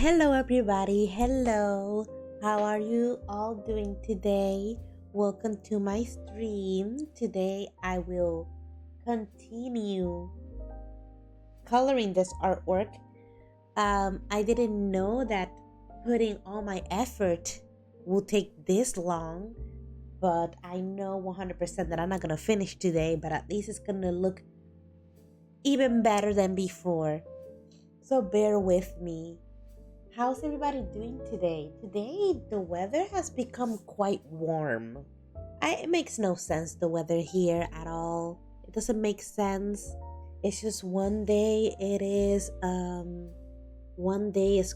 Hello, everybody. Hello. How are you all doing today? Welcome to my stream. Today, I will continue coloring this artwork. I didn't know that putting all my effort will take this long, but I know 100% that I'm not going to finish today, but at least it's going to look even better than before. So bear with me. How's everybody doing today? Today, the weather has become quite warm. It makes no sense, the weather here at all. It doesn't make sense. It's just one day is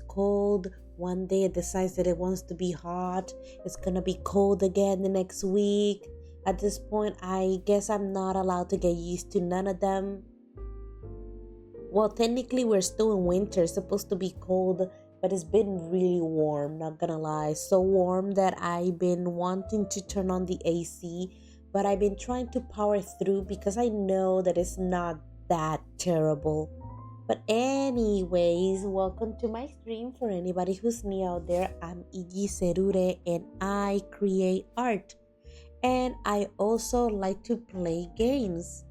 cold, one day it decides that it wants to be hot. It's gonna be cold again the next week. At this point, I guess I'm not allowed to get used to none of them. Well, technically, we're still in winter. It's supposed to be cold, but it's been really warm, not gonna lie. So warm that I've been wanting to turn on the AC, but I've been trying to power through because I know that it's not that terrible. But anyways, welcome to my stream. For anybody who's new out there, I'm Iggy Serure and I create art. And I also like to play games.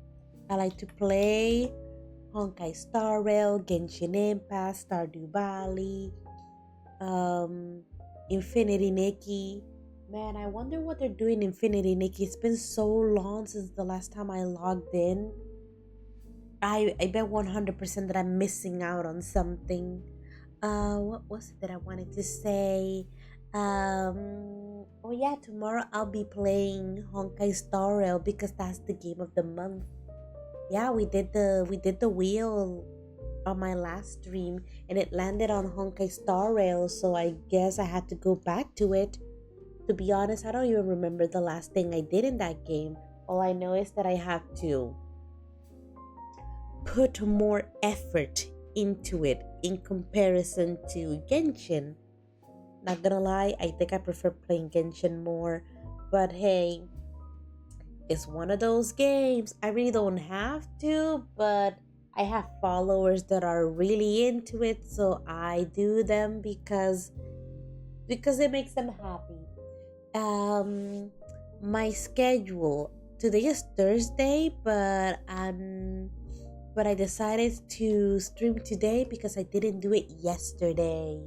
I like to play Honkai Star Rail, Genshin Impact, Stardew Valley, Infinity Nikki. Man, I wonder what they're doing in Infinity Nikki. It's been so long since the last time I logged in. I bet 100% that I'm missing out on something. What was it that I wanted to say? Oh yeah, tomorrow I'll be playing Honkai Star Rail because that's the game of the month. Yeah, we did the wheel on my last stream and it landed on Honkai Star Rail, so I guess I had to go back to it. To be honest, I don't even remember the last thing I did in that game. All I know is that I have to put more effort into it in comparison to Genshin. Not gonna lie, I think I prefer playing Genshin more, but hey, it's one of those games. I really don't have to, but I have followers that are really into it, so I do them because it makes them happy. Um my schedule today is Thursday, but I decided to stream today because I didn't do it yesterday.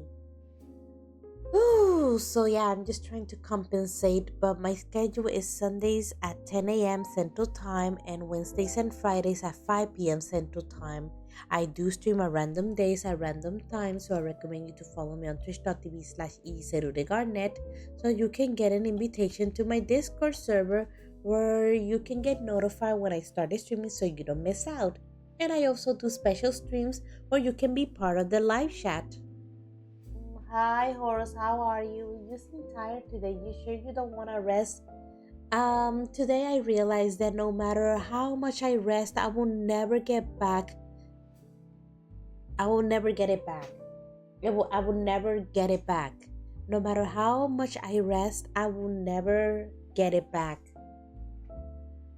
Ooh, so yeah, I'm just trying to compensate, but my schedule is Sundays at 10 a.m. Central Time and Wednesdays and Fridays at 5 p.m. Central Time. I do stream at random days at random times, so I recommend you to follow me on twitch.tv/eSerudeGarnet so you can get an invitation to my Discord server where you can get notified when I start streaming so you don't miss out. And I also do special streams where you can be part of the live chat. Hi, Horace. How are you? You seem tired today. You sure you don't want to rest? Today I realized that no matter how much I rest, I will never get back. I will never get it back. I will never get it back. No matter how much I rest, I will never get it back.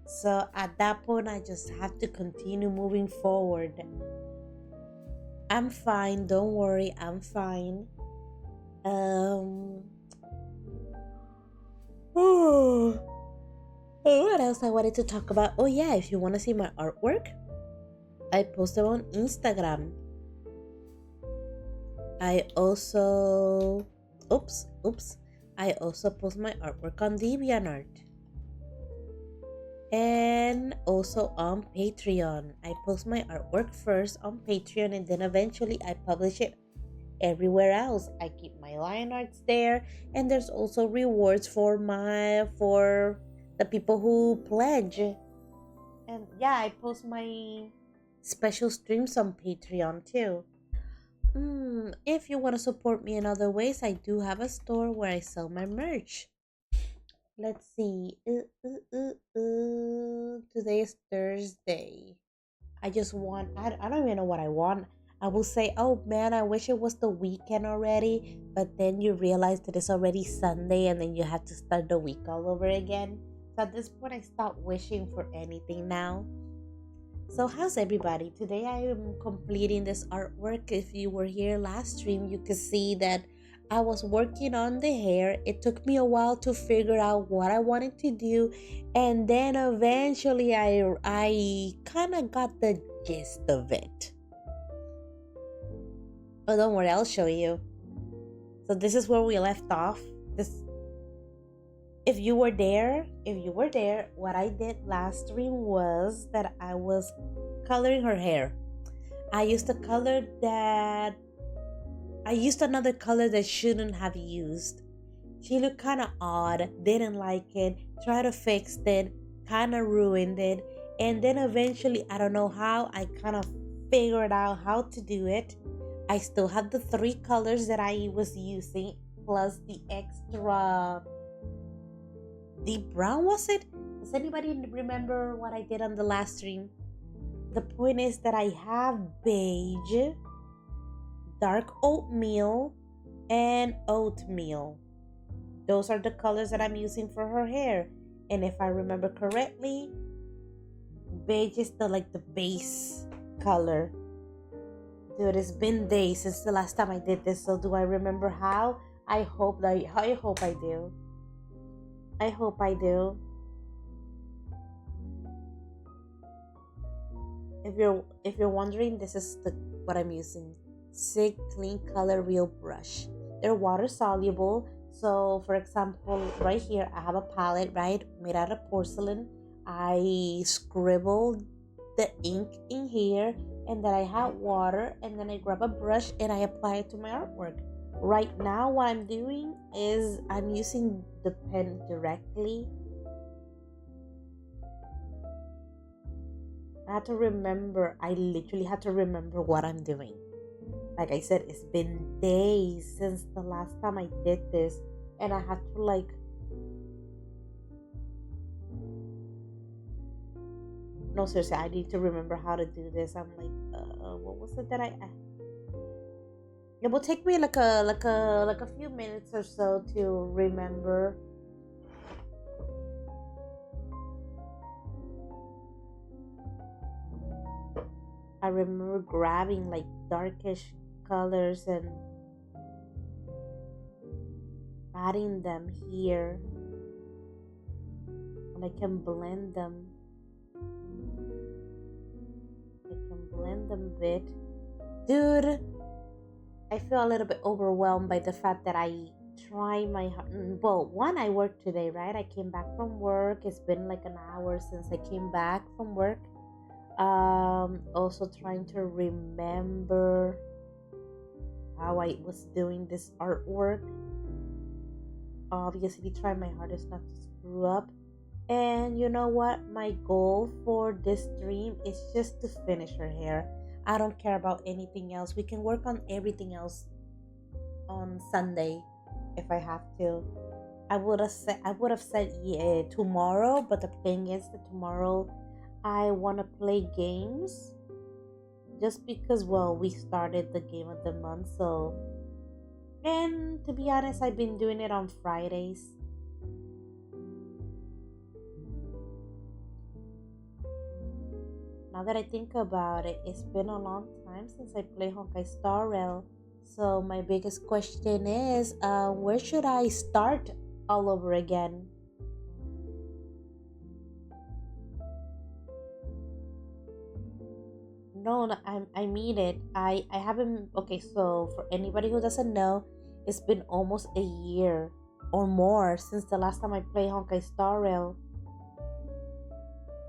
So at that point, I just have to continue moving forward. I'm fine. Don't worry. I'm fine. Um, oh, what else I wanted to talk about? Oh yeah, if you want to see my artwork, I post them on Instagram. I also, oops, I also post my artwork on DeviantArt and also on Patreon. I post my artwork first on Patreon and then eventually I publish it everywhere else. I keep my line arts there, and there's also rewards for the people who pledge. And yeah, I post my special streams on Patreon too. If you want to support me in other ways, I do have a store where I sell my merch. Let's see. Today is Thursday. I don't even know what I want. I will say, oh man, I wish it was the weekend already. But then you realize that it's already Sunday and then you have to start the week all over again. So at this point, I stop wishing for anything now. So, how's everybody? Today I am completing this artwork. If you were here last stream, you could see that I was working on the hair. It took me a while to figure out what I wanted to do, and then eventually I kind of got the gist of it. Oh, don't worry, I'll show you. So this is where we left off. This if you were there, what I did last stream was that I was coloring her hair. I used a color that I used another color that shouldn't have used. She looked kind of odd, didn't like it, tried to fix it, kind of ruined it, and then eventually, I don't know how, I kind of figured out how to do it. I still had the three colors that I was using, plus the extra deep brown, was it? Does anybody remember what I did on the last stream? The point is that I have beige, dark oatmeal, and oatmeal. Those are the colors that I'm using for her hair. And if I remember correctly, beige is the base color. Dude, it's been days since the last time I did this, so do I remember how? I hope I do. I hope I do. If you're wondering, this is the what I'm using. Sig Clean Color Real Brush. They're water soluble. So for example, right here I have a palette, right, made out of porcelain. I scribbled the ink in here, and then I have water, and then I grab a brush and I apply it to my artwork. Right now what I'm doing is I'm using the pen directly. I literally had to remember what I'm doing. Like I said, it's been days since the last time I did this, and I had to no, seriously, I need to remember how to do this. I'm like, what was it that I it will take me like a few minutes or so to remember. I remember grabbing like darkish colors and adding them here, and I can blend them. I can blend them a bit. Dude, I feel a little bit overwhelmed by the fact that I try my well, one, I worked today, right? I came back from work. It's been like an hour since I came back from work. Also trying to remember how I was doing this artwork. Obviously try my hardest not to screw up. And you know what? My goal for this stream is just to finish her hair. I don't care about anything else. We can work on everything else on Sunday if I have to. I would have said yeah, tomorrow, but the thing is that tomorrow I want to play games just because, well, we started the game of the month. So, and to be honest, I've been doing it on Fridays. Now that I think about it, it's been a long time since I played Honkai Star Rail. So my biggest question is, where should I start all over again? No, no, I mean it. I haven't. Okay, so for anybody who doesn't know, it's been almost a year or more since the last time I played Honkai Star Rail.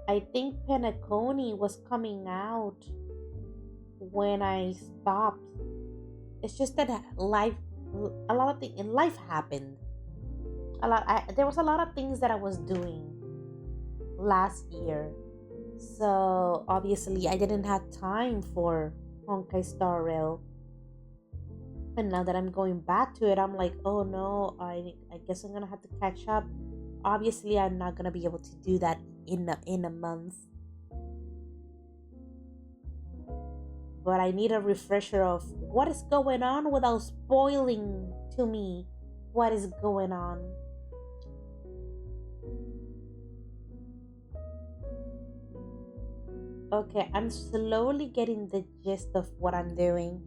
I think Penacony was coming out when I stopped. It's just that a lot of things in life happened. There was a lot of things that I was doing last year, so obviously I didn't have time for Honkai Star Rail. And now that I'm going back to it, I'm like, oh no, I guess I'm gonna have to catch up. Obviously, I'm not gonna be able to do that in a month, but I need a refresher of what is going on without spoiling to me what is going on. Okay, I'm slowly getting the gist of what I'm doing.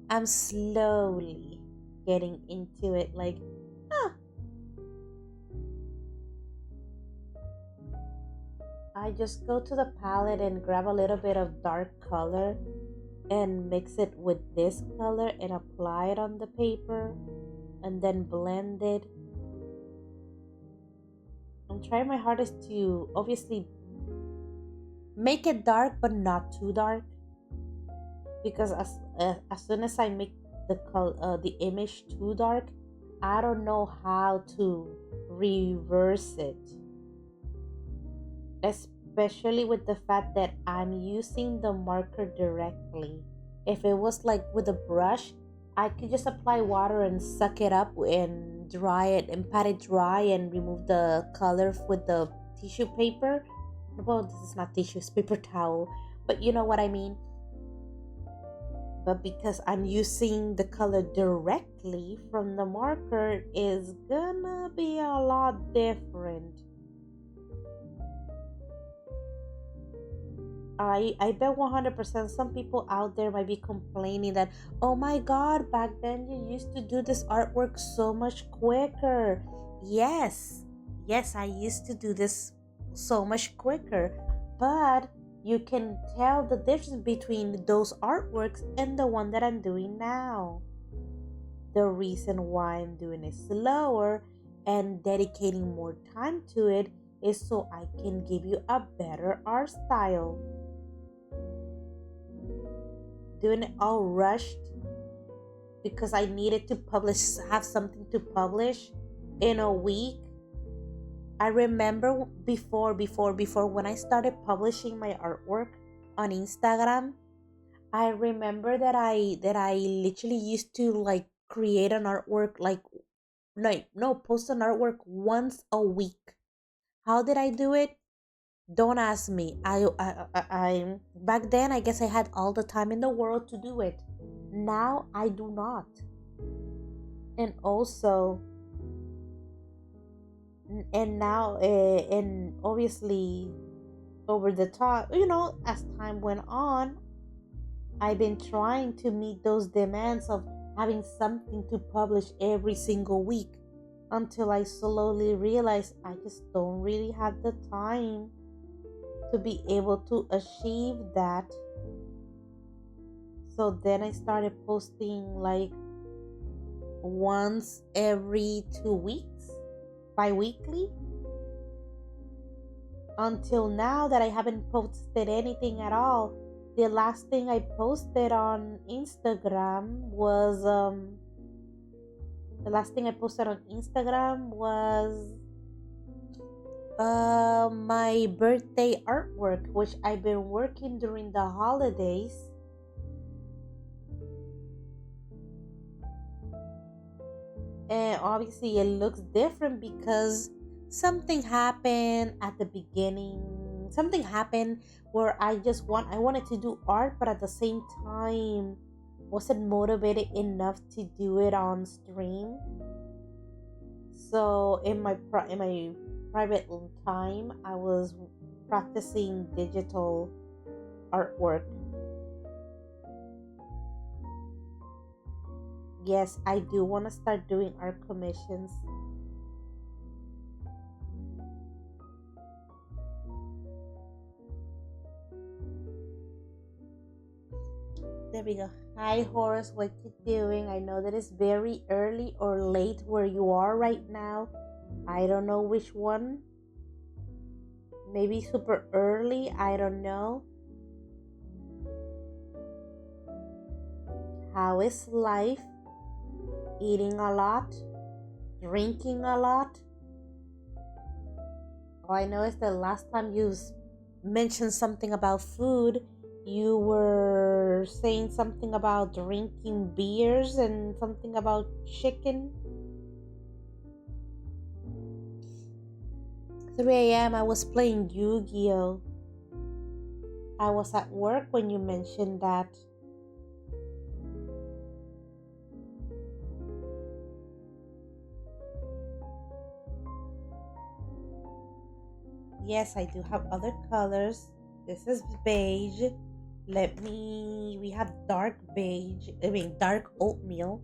I'm slowly getting into it. Like, ah, I just go to the palette and grab a little bit of dark color and mix it with this color and apply it on the paper and then blend it. I'm trying my hardest to obviously make it dark but not too dark, because as soon as I make the image too dark, I don't know how to reverse it, especially with the fact that I'm using the marker directly. If it was like with a brush, I could just apply water and suck it up and dry it and pat it dry and remove the color with the tissue paper. Well, this is not tissue, it's paper towel, but you know what I mean. But because I'm using the color directly from the marker, is gonna be a lot different. I bet 100% some people out there might be complaining that, oh my god, back then you used to do this artwork so much quicker. Yes, yes, I used to do this so much quicker, but you can tell the difference between those artworks and the one that I'm doing now. The reason why I'm doing it slower and dedicating more time to it is so I can give you a better art style. Doing it all rushed because I needed to publish, have something to publish in a week. I remember before when I started publishing my artwork on Instagram, I remember that I literally used to like create an artwork like no post an artwork once a week. How did I do it? Don't ask me. I back then I guess I had all the time in the world to do it. Now I do not. And also and now and obviously over the top, as time went on, I've been trying to meet those demands of having something to publish every single week until I slowly realized I just don't really have the time to be able to achieve that. So then I started posting like once every 2 weeks, bi weekly, until now that I haven't posted anything at all. The last thing I posted on Instagram was my birthday artwork, which I've been working during the holidays. And obviously it looks different because something happened at the beginning. Something happened where I wanted to do art, but at the same time wasn't motivated enough to do it on stream. So in my private time, I was practicing digital artwork. Yes, I do want to start doing art commissions. There we go. Hi, Horace. What you doing? I know that it's very early or late where you are right now. I don't know which one. Maybe super early. I don't know. How is life? Eating a lot? Drinking a lot? All I know is the last time you mentioned something about food, you were saying something about drinking beers and something about chicken. 3 a.m. I was playing Yu-Gi-Oh. I was at work when you mentioned that. Yes, I do have other colors. This is beige. We have dark beige, dark oatmeal,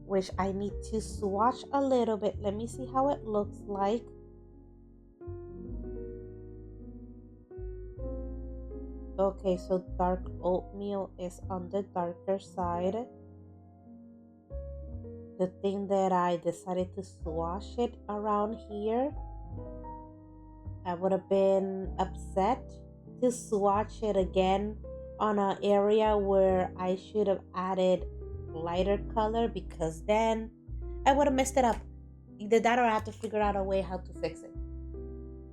which I need to swatch a little bit. Let me see how it looks like. Okay, so dark oatmeal is on the darker side. The thing that I decided to swatch it around here, I would have been upset to swatch it again on an area where I should have added lighter color, because then I would have messed it up. Either that or I have to figure out a way how to fix it.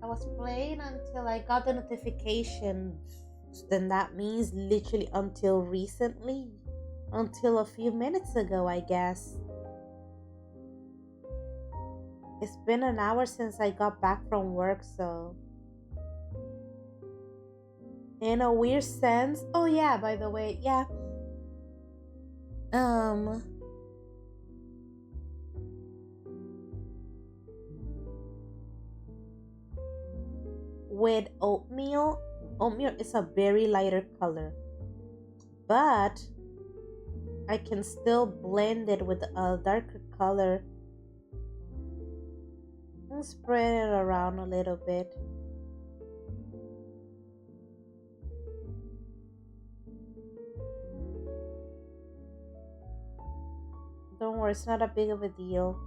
I was playing until I got the notification. Then that means literally until recently, until a few minutes ago, I guess. It's been an hour since I got back from work, so in a weird sense. Oh yeah, by the way, yeah. Um with oatmeal is a very lighter color, but I can still blend it with a darker color and spread it around a little bit. Don't worry, it's not a big of a deal.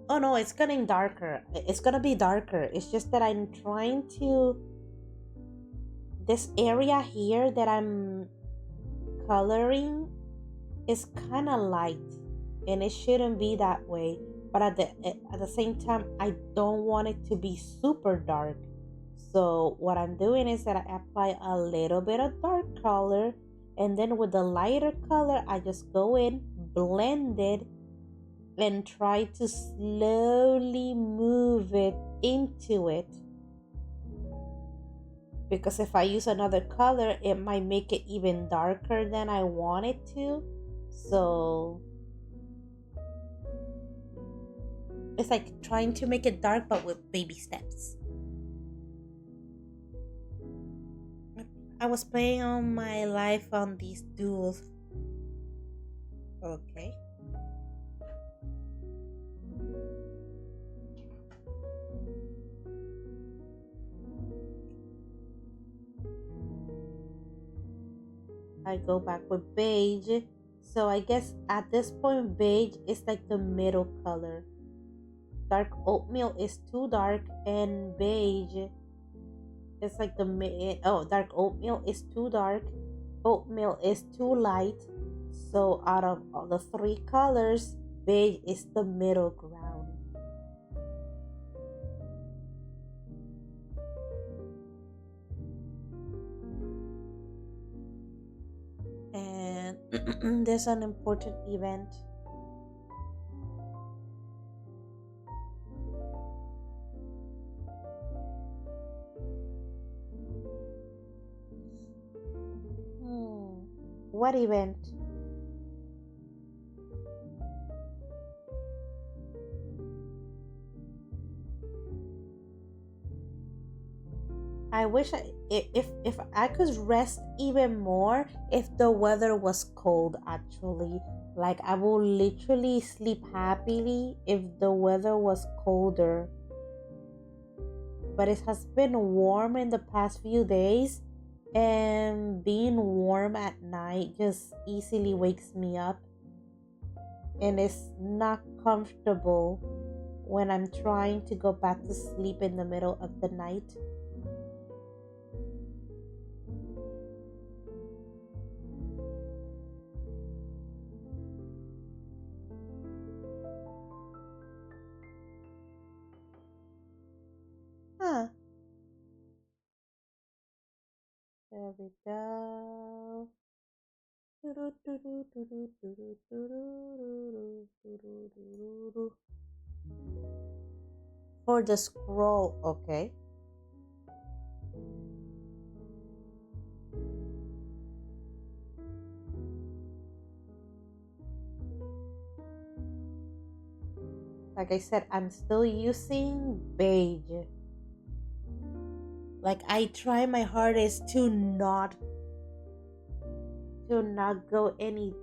Oh no, it's getting darker. It's gonna be darker. It's just that I'm trying to. This area here that I'm coloring is kind of light, and it shouldn't be that way. But at the same time, I don't want it to be super dark. So what I'm doing is that I apply a little bit of dark color, and then with the lighter color, I just go in, blend it, and try to slowly move it into it. Because if I use another color, it might make it even darker than I want it to. So it's like trying to make it dark, but with baby steps. I was playing on my life on these duels. Okay. I go back with beige. So I guess at this point, beige is like the middle color. Dark oatmeal is too dark, and beige is like the dark oatmeal is too dark. Oatmeal is too light. So out of all the three colors, beige is the middle ground. And there's an important event. Hmm. What event? I wish if I could rest even more if the weather was cold, actually. Like I will literally sleep happily if the weather was colder. But it has been warm in the past few days, and being warm at night just easily wakes me up, and it's not comfortable when I'm trying to go back to sleep in the middle of the night. Huh. There we go. For the scroll, okay. Like I said, I'm still using beige. Like I try my hardest to not go any,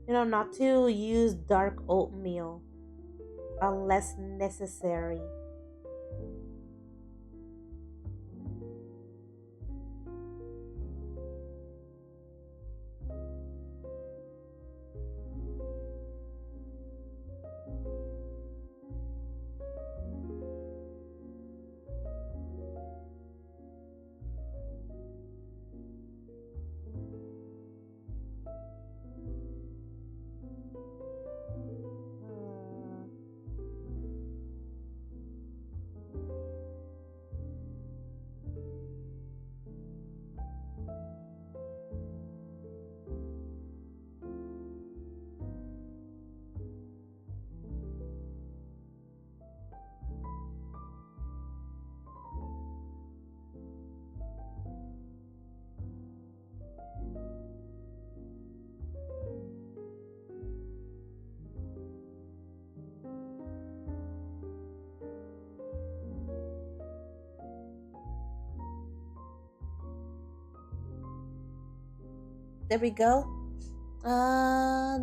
not to use dark oatmeal unless necessary. Uh, there we go.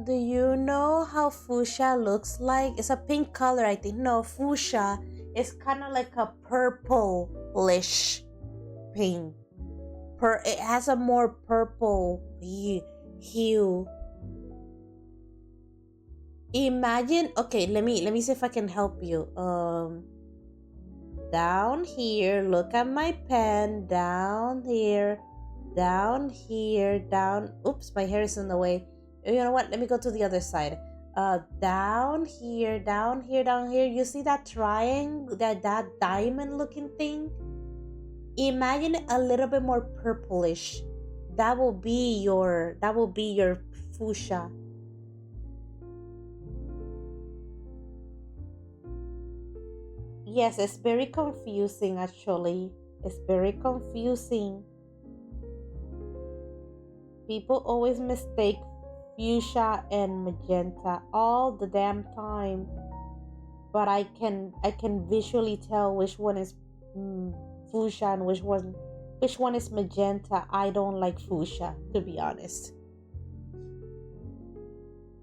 Do you know how fuchsia looks like? It's a pink color, I think. No, fuchsia is kind of like a purplish pink. It has a more purple hue. Imagine, okay, let me see if I can help you. Down here, look at my pen. Down here, down here, down. Oops, my hair is in the way. You know what? Let me go to the other side. Down here, down here, down here. You see that triangle, that diamond looking thing? Imagine a little bit more purplish. That will be your fuchsia. Yes, it's very confusing actually. It's very confusing. People always mistake fuchsia and magenta all the damn time, but I can visually tell which one is mm, fuchsia and which one is magenta. I don't like fuchsia, to be honest.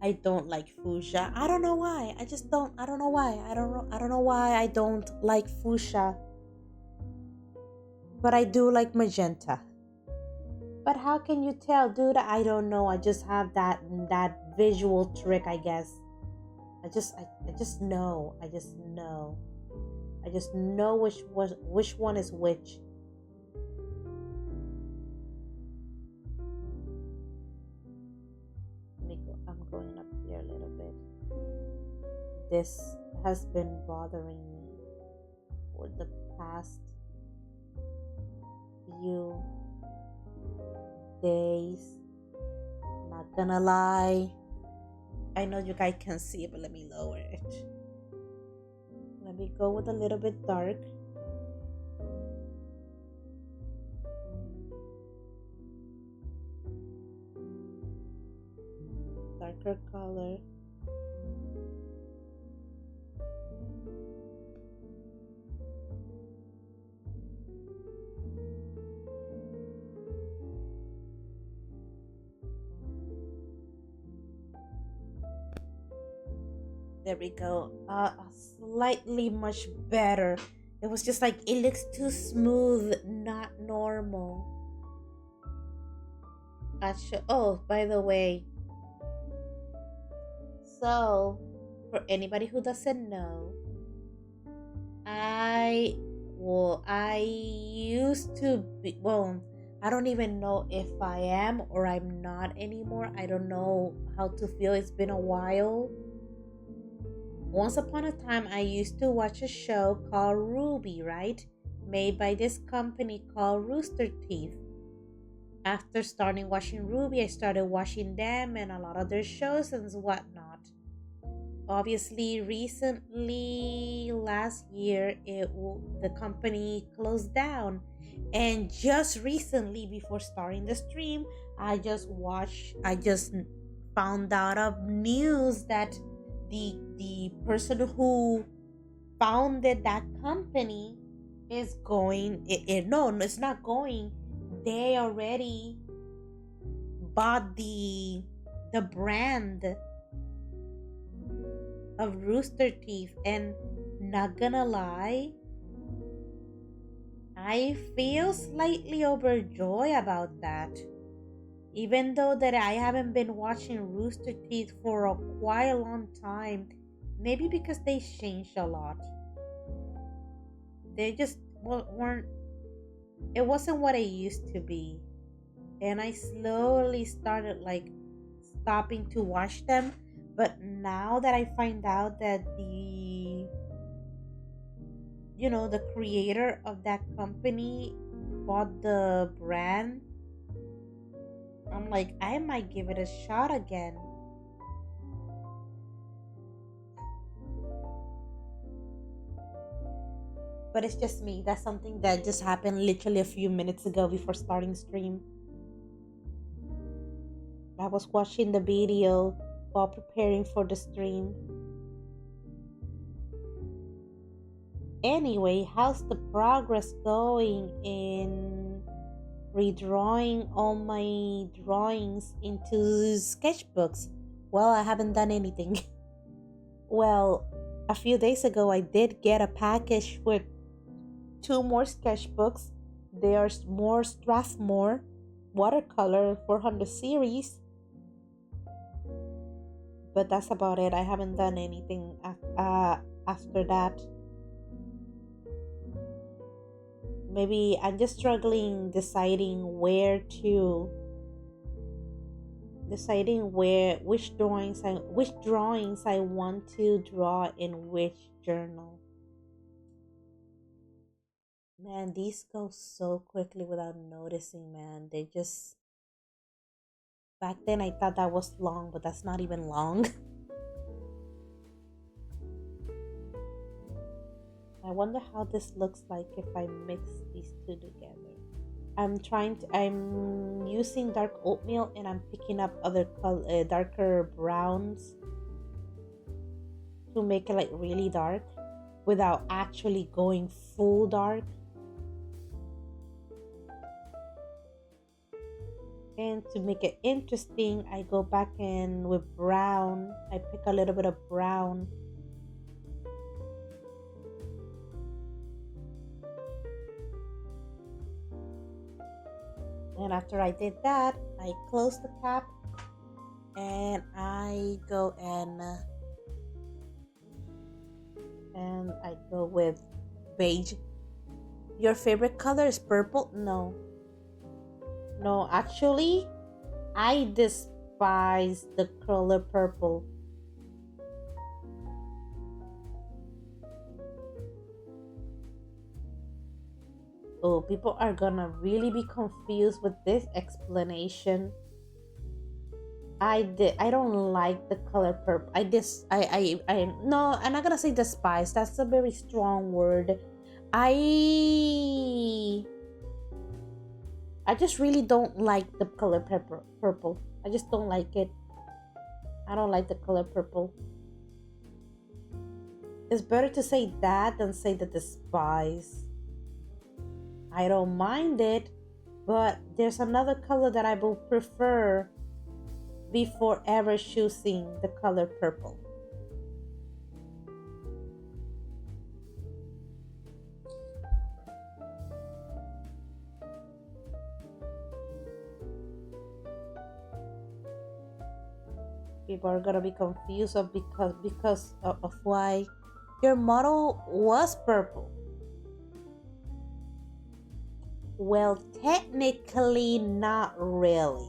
I don't like fuchsia. I don't know why. I just don't. I don't know why. I don't know why I don't like fuchsia, but I do like magenta. But how can you tell, dude? I don't know. I just have that visual trick, I guess. I just know. I just know. I just know which one is which. Let me go. I'm going up here a little bit. This has been bothering me for the past few days. Not gonna lie. I know you guys can see it, but let me lower it. Let me go with a little bit darker color. There we go. Slightly much better. It was just like it looks too smooth, not normal. Oh, by the way, so for anybody who doesn't know, I I used to be, well, I don't even know if I am or I'm not anymore. I don't know how to feel. It's been a while. Once upon a time, I used to watch a show called Ruby, right? Made by this company called Rooster Teeth. After starting watching Ruby, I started watching them and a lot of their shows and whatnot. Obviously, recently, last year, the company closed down. And just recently, before starting the stream, I just found out of news that the person who founded that company is going no, no, it's not going. They already bought the brand of Rooster Teeth, and not gonna lie, I feel slightly overjoyed about that. Even though that I haven't been watching Rooster Teeth for a quite long time, maybe because they changed a lot. They just weren't. It wasn't what it used to be, and I slowly started like stopping to watch them. But now that I find out that the creator of that company bought the brand, I'm like, I might give it a shot again. But it's just me. That's something that just happened literally a few minutes ago before starting stream. I was watching the video while preparing for the stream. Anyway, how's the progress going in redrawing all my drawings into sketchbooks? Well, I haven't done anything. Well, a few days ago, I did get a package with two more sketchbooks. There's more Strathmore watercolor 400 series, but that's about it. I haven't done anything after that. Maybe I'm just struggling deciding where which drawings I want to draw in which journal. Man, these go so quickly without noticing, man. They just back then I thought that was long, but that's not even long. I wonder how this looks like if I mix these two together. I'm using dark oatmeal and I'm picking up other darker browns to make it like really dark without actually going full dark. And to make it interesting, I go back in with brown. I pick a little bit of brown. And after I did that, I close the cap and I go and I go with beige. Your favorite color is purple? No. No, actually, I despise the color purple. Oh, people are gonna really be confused with this explanation. I don't like the color purple. I no, I'm not gonna say despise. That's a very strong word. I I just really don't like the color purple. I just don't like it. I don't like the color purple. It's better to say that than say the despise. I don't mind it, but there's another color that I will prefer before ever choosing the color purple. People are gonna be confused of why your model was purple. Well, technically, not really.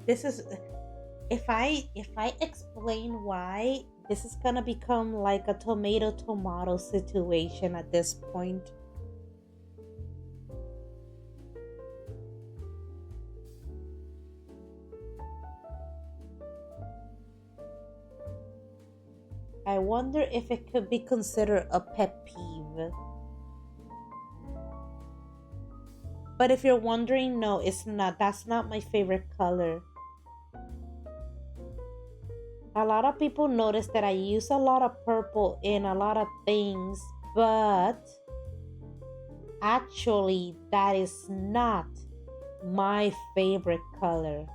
This is if I explain why, this is gonna become like a tomato situation at this point. I wonder if it could be considered a pet peeve. But if you're wondering, no, it's not. That's not my favorite color. A lot of people notice that I use a lot of purple in a lot of things, but actually, that is not my favorite color.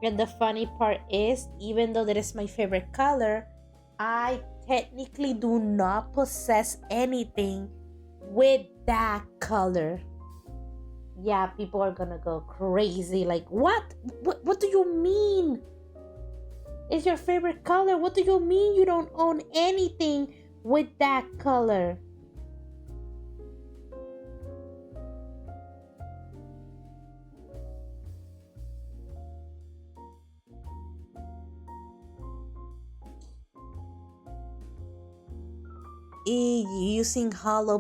And the funny part is, even though that is my favorite color, I technically do not possess anything with that color. Yeah, people are gonna go crazy. Like, what? What do you mean? It's your favorite color. What do you mean you don't own anything with that color? Using hollow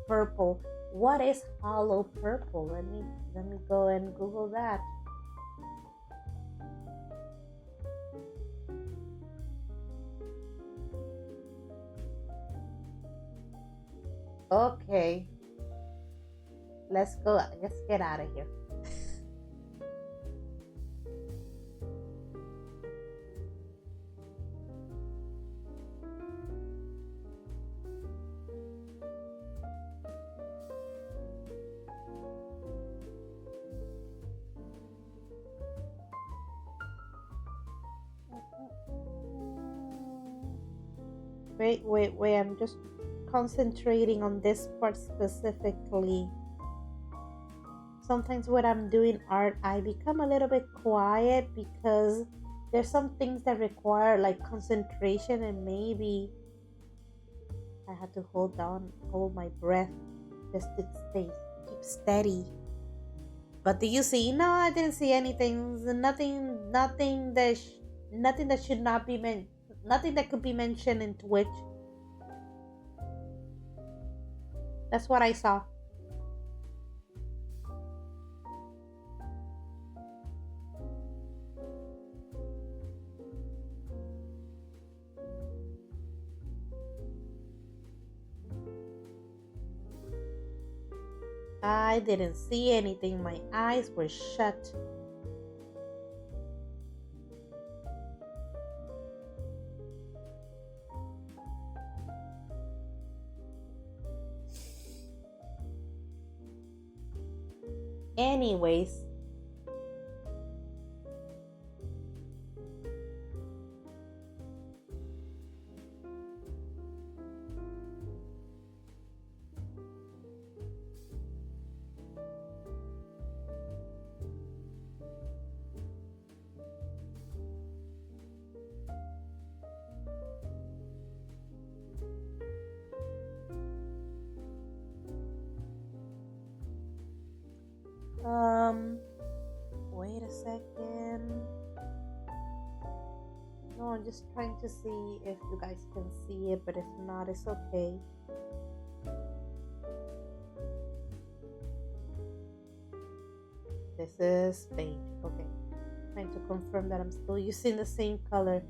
purple. What is hollow purple? Let me go and Google that. Okay, let's go. Let's get out of here. Wait. I'm just concentrating on this part specifically. Sometimes when I'm doing art, I become a little bit quiet because there's some things that require like concentration, and maybe I had to hold my breath just to keep steady. But do you see? No, I didn't see anything. Nothing that should not be meant. Nothing that could be mentioned in Twitch. That's what I saw. I didn't see anything. My eyes were shut. Anyways, wait a second. No, I'm just trying to see if you guys can see it, but if not, it's okay. This is beige. Okay. Trying to confirm that I'm still using the same color.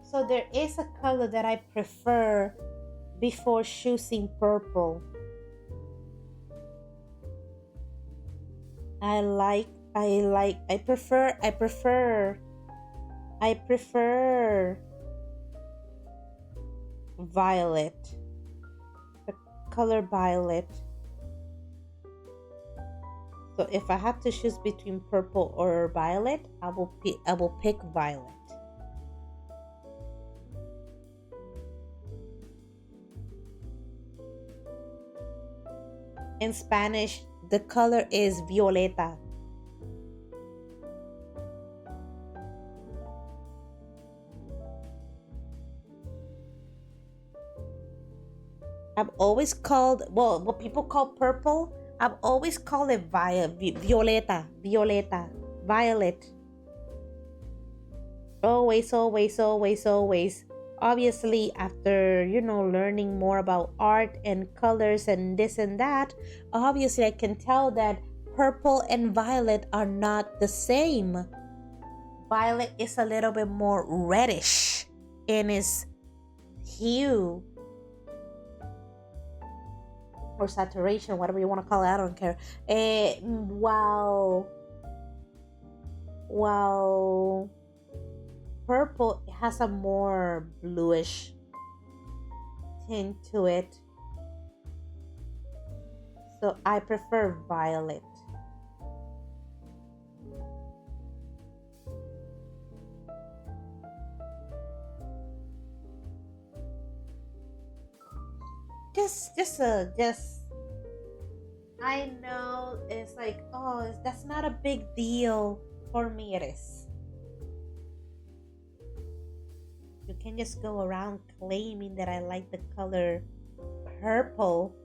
So there is a color that I prefer before choosing purple. I prefer violet. The color violet. So if I have to choose between purple or violet, I will pick violet. In Spanish, the color is violeta. I've always called, well, what people call purple, I've always called it violeta, violet. Always. Obviously, after learning more about art and colors and this and that, obviously I can tell that purple and violet are not the same. Violet is a little bit more reddish in its hue or saturation, whatever you want to call it. I don't care. While purple has a more bluish tint to it, so I prefer violet. Just I know it's like, oh, that's not a big deal. For me, it is. You can just go around claiming that I like the color purple.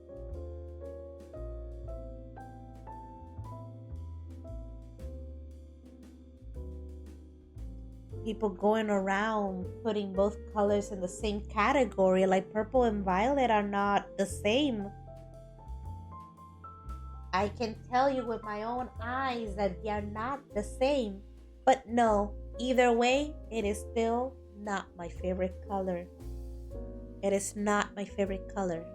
People going around putting both colors in the same category, like purple and violet are not the same. I can tell you with my own eyes that they are not the same. But no, either way, it is still not my favorite color. It is not my favorite color.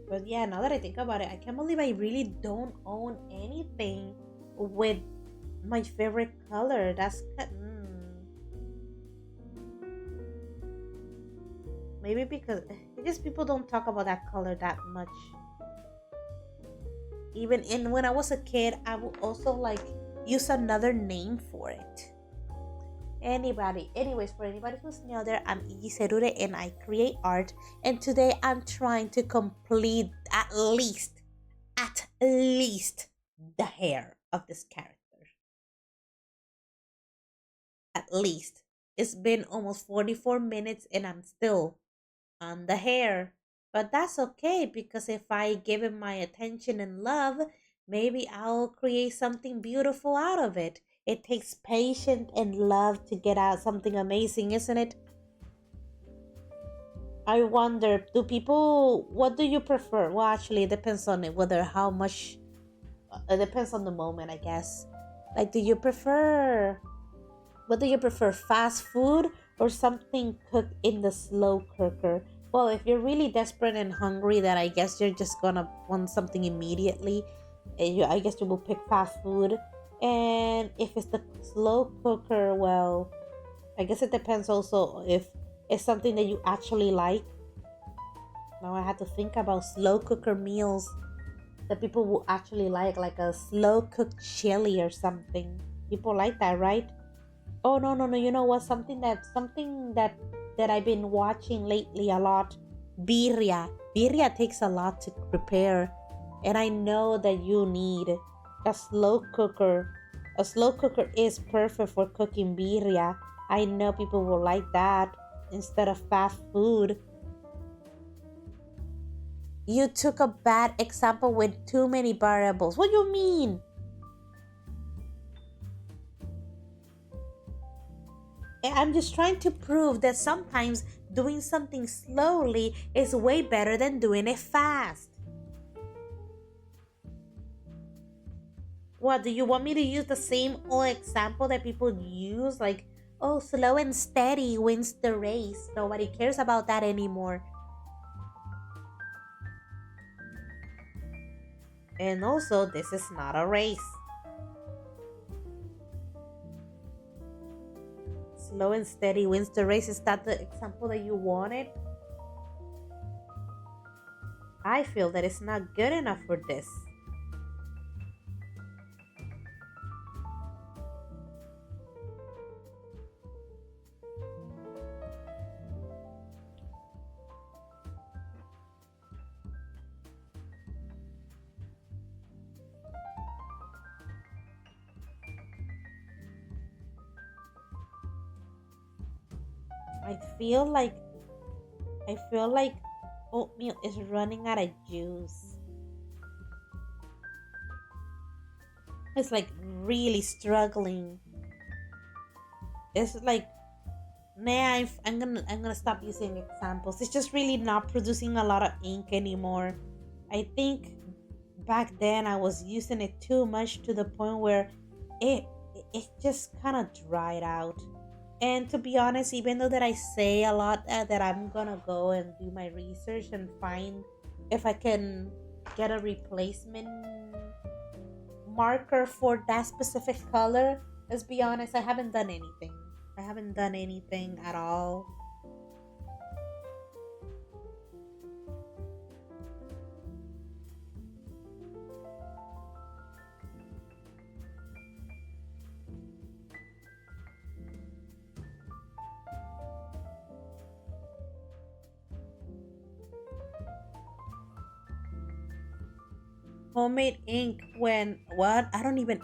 But yeah, now that I think about it, I can't believe I really don't own anything with my favorite color. Maybe because I guess people don't talk about that color that much. Even in when I was a kid, I would also like use another name for it. Anyways, for anybody who's new there, I'm Iggy Serure and I create art. And today I'm trying to complete at least the hair of this character. At least. It's been almost 44 minutes and I'm still on the hair. But that's okay because if I give it my attention and love, maybe I'll create something beautiful out of it. It takes patience and love to get out something amazing, isn't it? I wonder, what do you prefer? Well, actually, it depends on it, whether how much, it depends on the moment, I guess. Like, what do you prefer, fast food or something cooked in the slow cooker? Well, if you're really desperate and hungry, that I guess you're just gonna want something immediately. I guess you will pick fast food. And if it's the slow cooker, well, I guess it depends also if it's something that you actually like. Now I had to think about slow cooker meals that people will actually like a slow cooked chili or something. People like that, right? Oh no, no, no! You know what? Something that I've been watching lately a lot. Birria. Birria takes a lot to prepare, and I know that you need a slow cooker. A slow cooker is perfect for cooking birria. I know people will like that instead of fast food. You took a bad example with too many variables. What do you mean? I'm just trying to prove that sometimes doing something slowly is way better than doing it fast. What, do you want me to use the same old example that people use? Like, oh, slow and steady wins the race. Nobody cares about that anymore. And also, this is not a race. Slow and steady wins the race. Is that the example that you wanted? I feel that it's not good enough for this. I feel like I feel like oatmeal is running out of juice. It's like really struggling. It's like, nah, I'm gonna stop using examples. It's just really not producing a lot of ink anymore. I think back then I was using it too much to the point where it it just kind of dried out. And to be honest, even though that I say a lot that I'm gonna go and do my research and find if I can get a replacement marker for that specific color, let's be honest, I haven't done anything. I haven't done anything at all. Homemade ink when what? I don't even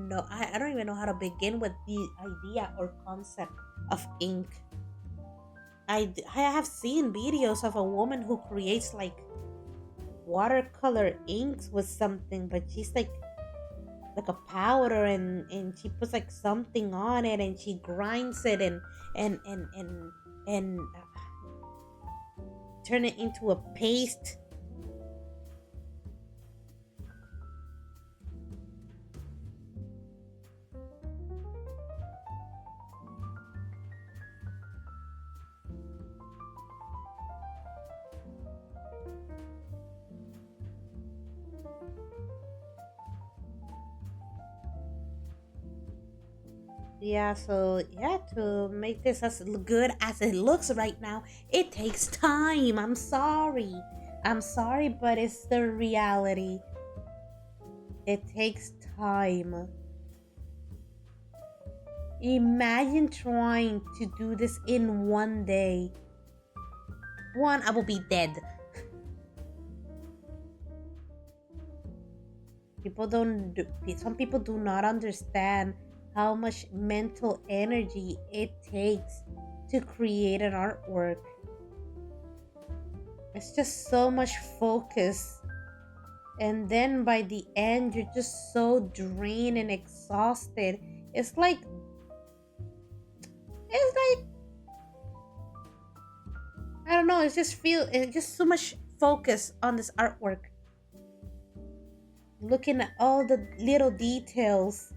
know. I don't even know how to begin with the idea or concept of ink. I have seen videos of a woman who creates like watercolor inks with something, but she's like a powder, and she puts like something on it and she grinds it and turn it into a paste. Yeah, so yeah, to make this as good as it looks right now, it takes time. I'm sorry. I'm sorry, but it's the reality. It takes time. Imagine trying to do this in one day. One, I will be dead. Some people do not understand how much mental energy it takes to create an artwork. It's just so much focus. And then by the end, you're just so drained and exhausted. It's like, it's like, I don't know, it's just so much focus on this artwork. Looking at all the little details.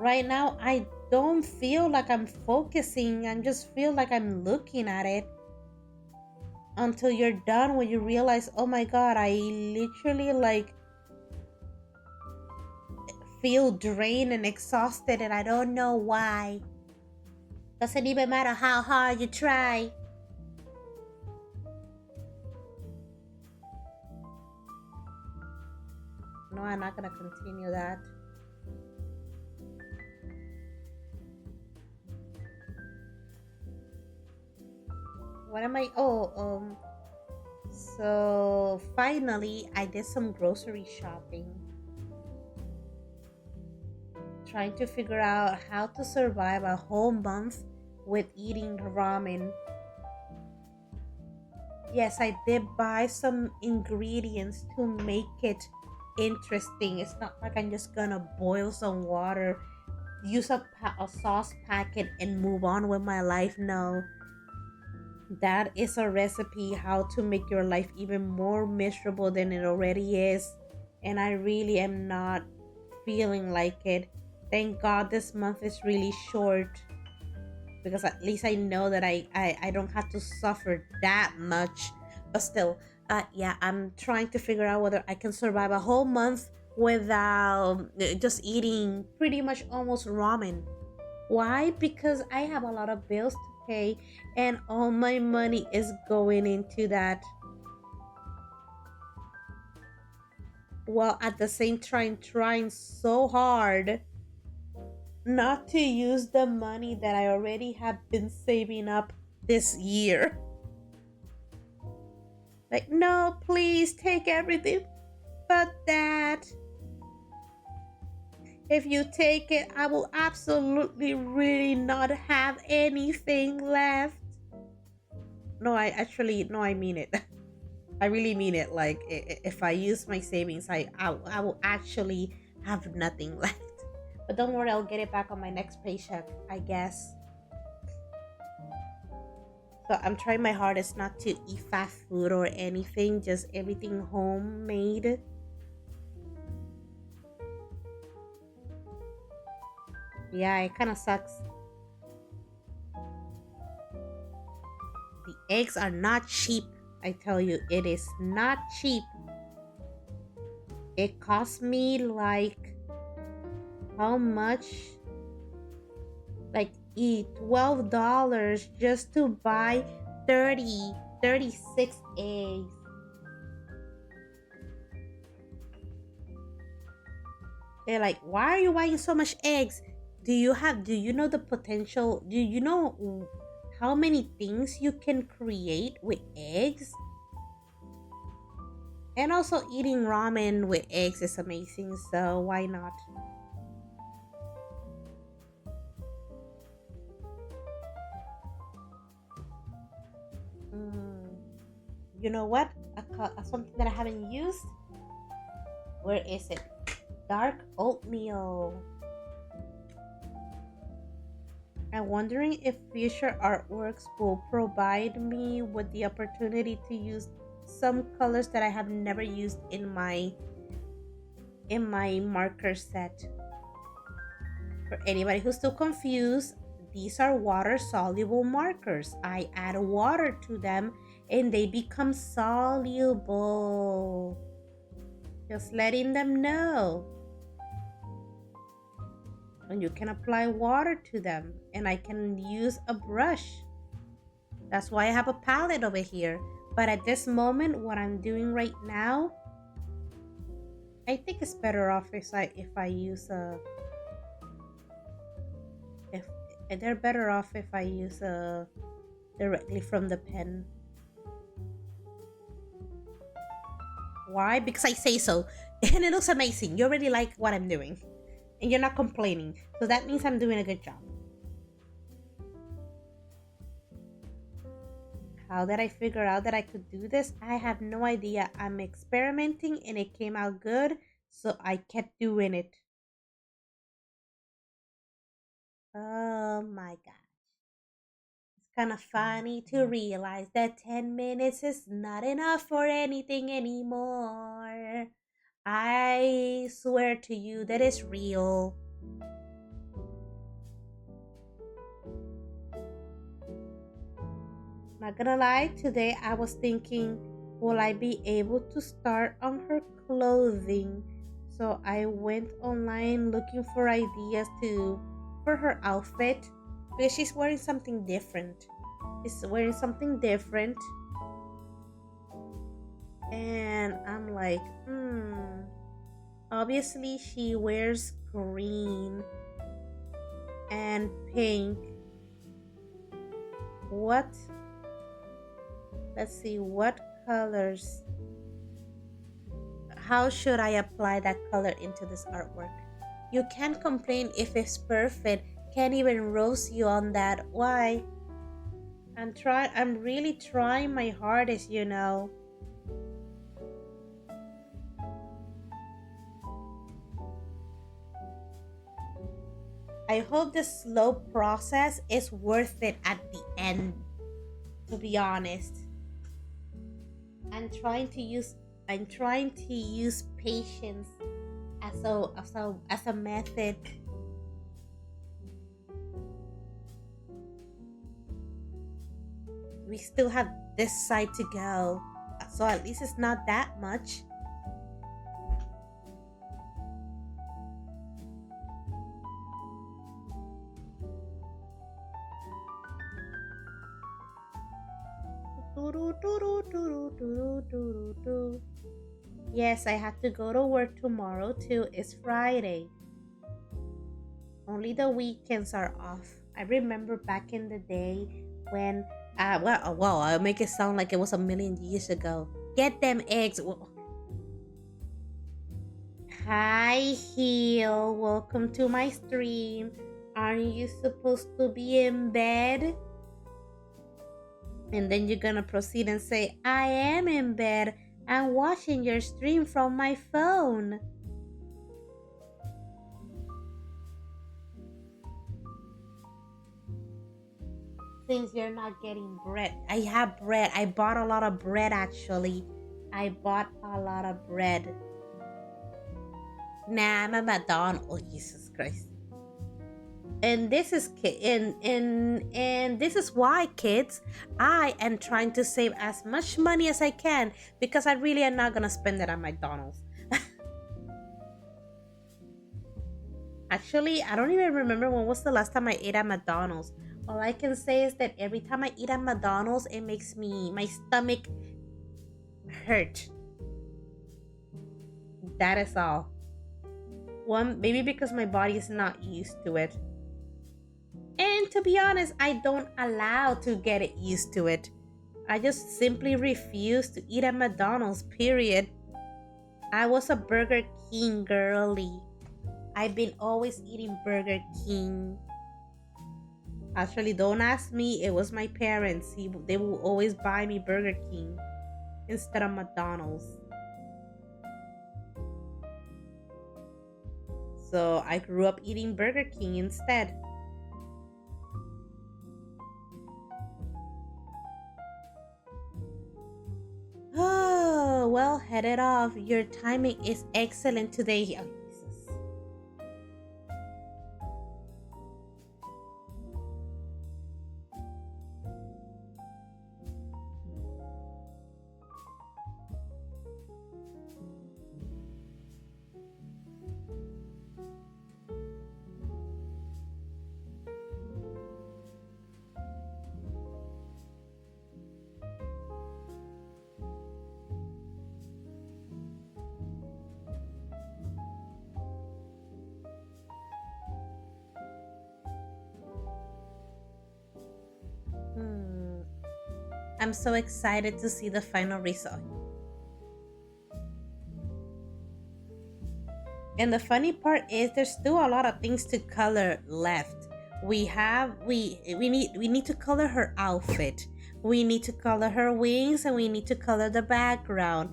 Right now, I don't feel like I'm focusing. I just feel like I'm looking at it until you're done when you realize, oh my god, I literally like feel drained and exhausted and I don't know why. Doesn't even matter how hard you try. No, I'm not gonna continue that. What am I? Oh, so finally, I did some grocery shopping, trying to figure out how to survive a whole month with eating ramen. Yes, I did buy some ingredients to make it interesting. It's not like I'm just gonna boil some water, use a sauce packet, and move on with my life. No, that is a recipe how to make your life even more miserable than it already is. And I really am not feeling like it. Thank God this month is really short because at least I know that I don't have to suffer that much. But still, yeah, I'm trying to figure out whether I can survive a whole month without just eating pretty much almost ramen. Why? Because I have a lot of bills to pay and all my money is going into that, while at the same time trying so hard not to use the money that I already have been saving up this year. Like, no, please take everything but that. If you take it, I will absolutely really not have anything left. No, I actually, no, I mean it. I really mean it. Like, if I use my savings, I will actually have nothing left. But don't worry, I'll get it back on my next paycheck, I guess. So I'm trying my hardest not to eat fast food or anything, just everything homemade. Yeah, it kind of sucks. The eggs are not cheap. I tell you, it is not cheap. It cost me like how much? Like $12 just to buy 36 eggs. They're like, why are you buying so much eggs? Do you know the potential? Do you know how many things you can create with eggs? And also eating ramen with eggs is amazing, so why not? Mm, you know what? Something that I haven't used. Where is it? Dark oatmeal. I'm wondering if future artworks will provide me with the opportunity to use some colors that I have never used in my marker set. For anybody who's still confused, these are water soluble markers. I add water to them and they become soluble. Just letting them know. And you can apply water to them, and I can use a brush. That's why I have a palette over here. But at this moment, what I'm doing right now, I think it's better off if I use a if they're better off if I use a directly from the pen. Why? Because I say so. And it looks amazing. You already like what I'm doing. And you're not complaining. So that means I'm doing a good job. How did I figure out that I could do this? I have no idea. I'm experimenting and it came out good. So I kept doing it. Oh my God. It's kind of funny to realize that 10 minutes is not enough for anything anymore. I swear to you that is real. Not gonna lie, today I was thinking, will I be able to start on her clothing? So I went online looking for ideas for her outfit because she's wearing something different. She's wearing something different. And I'm like, obviously she wears green and pink. What? Let's see, what colors? How should I apply that color into this artwork? You can't complain if it's perfect. Can't even roast you on that. Why? I'm really trying my hardest, you know. I hope the slow process is worth it at the end, to be honest. I'm trying to use I'm trying to use patience as a method. We still have this side to go. So at least it's not that much. Yes, I have to go to work tomorrow too. It's Friday. Only the weekends are off. I remember back in the day when, well, I'll make it sound like it was a million years ago. Get them eggs. Hi, Heel. Welcome to my stream. Aren't you supposed to be in bed? And then you're gonna proceed and say, I am in bed. I'm watching your stream from my phone. Since you're not getting bread, I have bread. I bought a lot of bread actually. I bought a lot of bread. Nah, I'm a Madonna. Oh Jesus Christ! And this is and this is why, kids, I am trying to save as much money as I can because I really am not gonna spend it on McDonald's. Actually, I don't even remember when was the last time I ate at McDonald's. All I can say is that every time I eat at McDonald's, it makes me my stomach hurt. That is all. One, maybe because my body is not used to it. And to be honest, I don't allow to get it used to it. I just simply refuse to eat at McDonald's, period. I was a Burger King girly. I've been always eating Burger King. Actually, don't ask me. It was my parents. They will always buy me Burger King instead of McDonald's. So I grew up eating Burger King instead. Oh, well, headed off. Your timing is excellent today. Oh, Jesus. Hmm. I'm so excited to see the final result. And the funny part is there's still a lot of things to color left. We need to color her outfit. We need to color her wings and we need to color the background.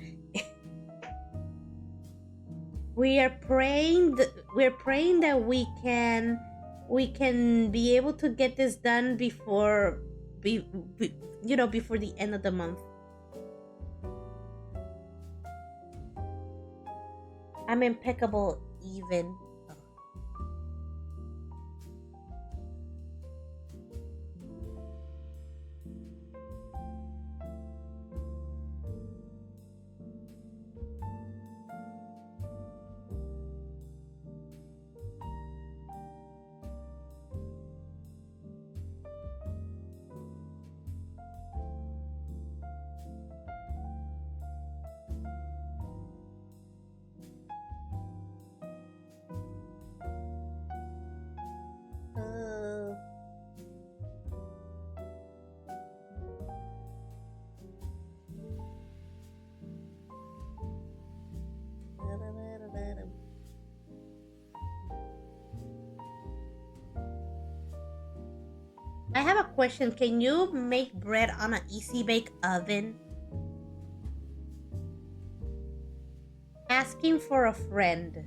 We're praying that we can be able to get this done before be, be before the end of the month. I'm impeccable even. Uh, I have a question. Can you make bread on an easy bake oven? Asking for a friend.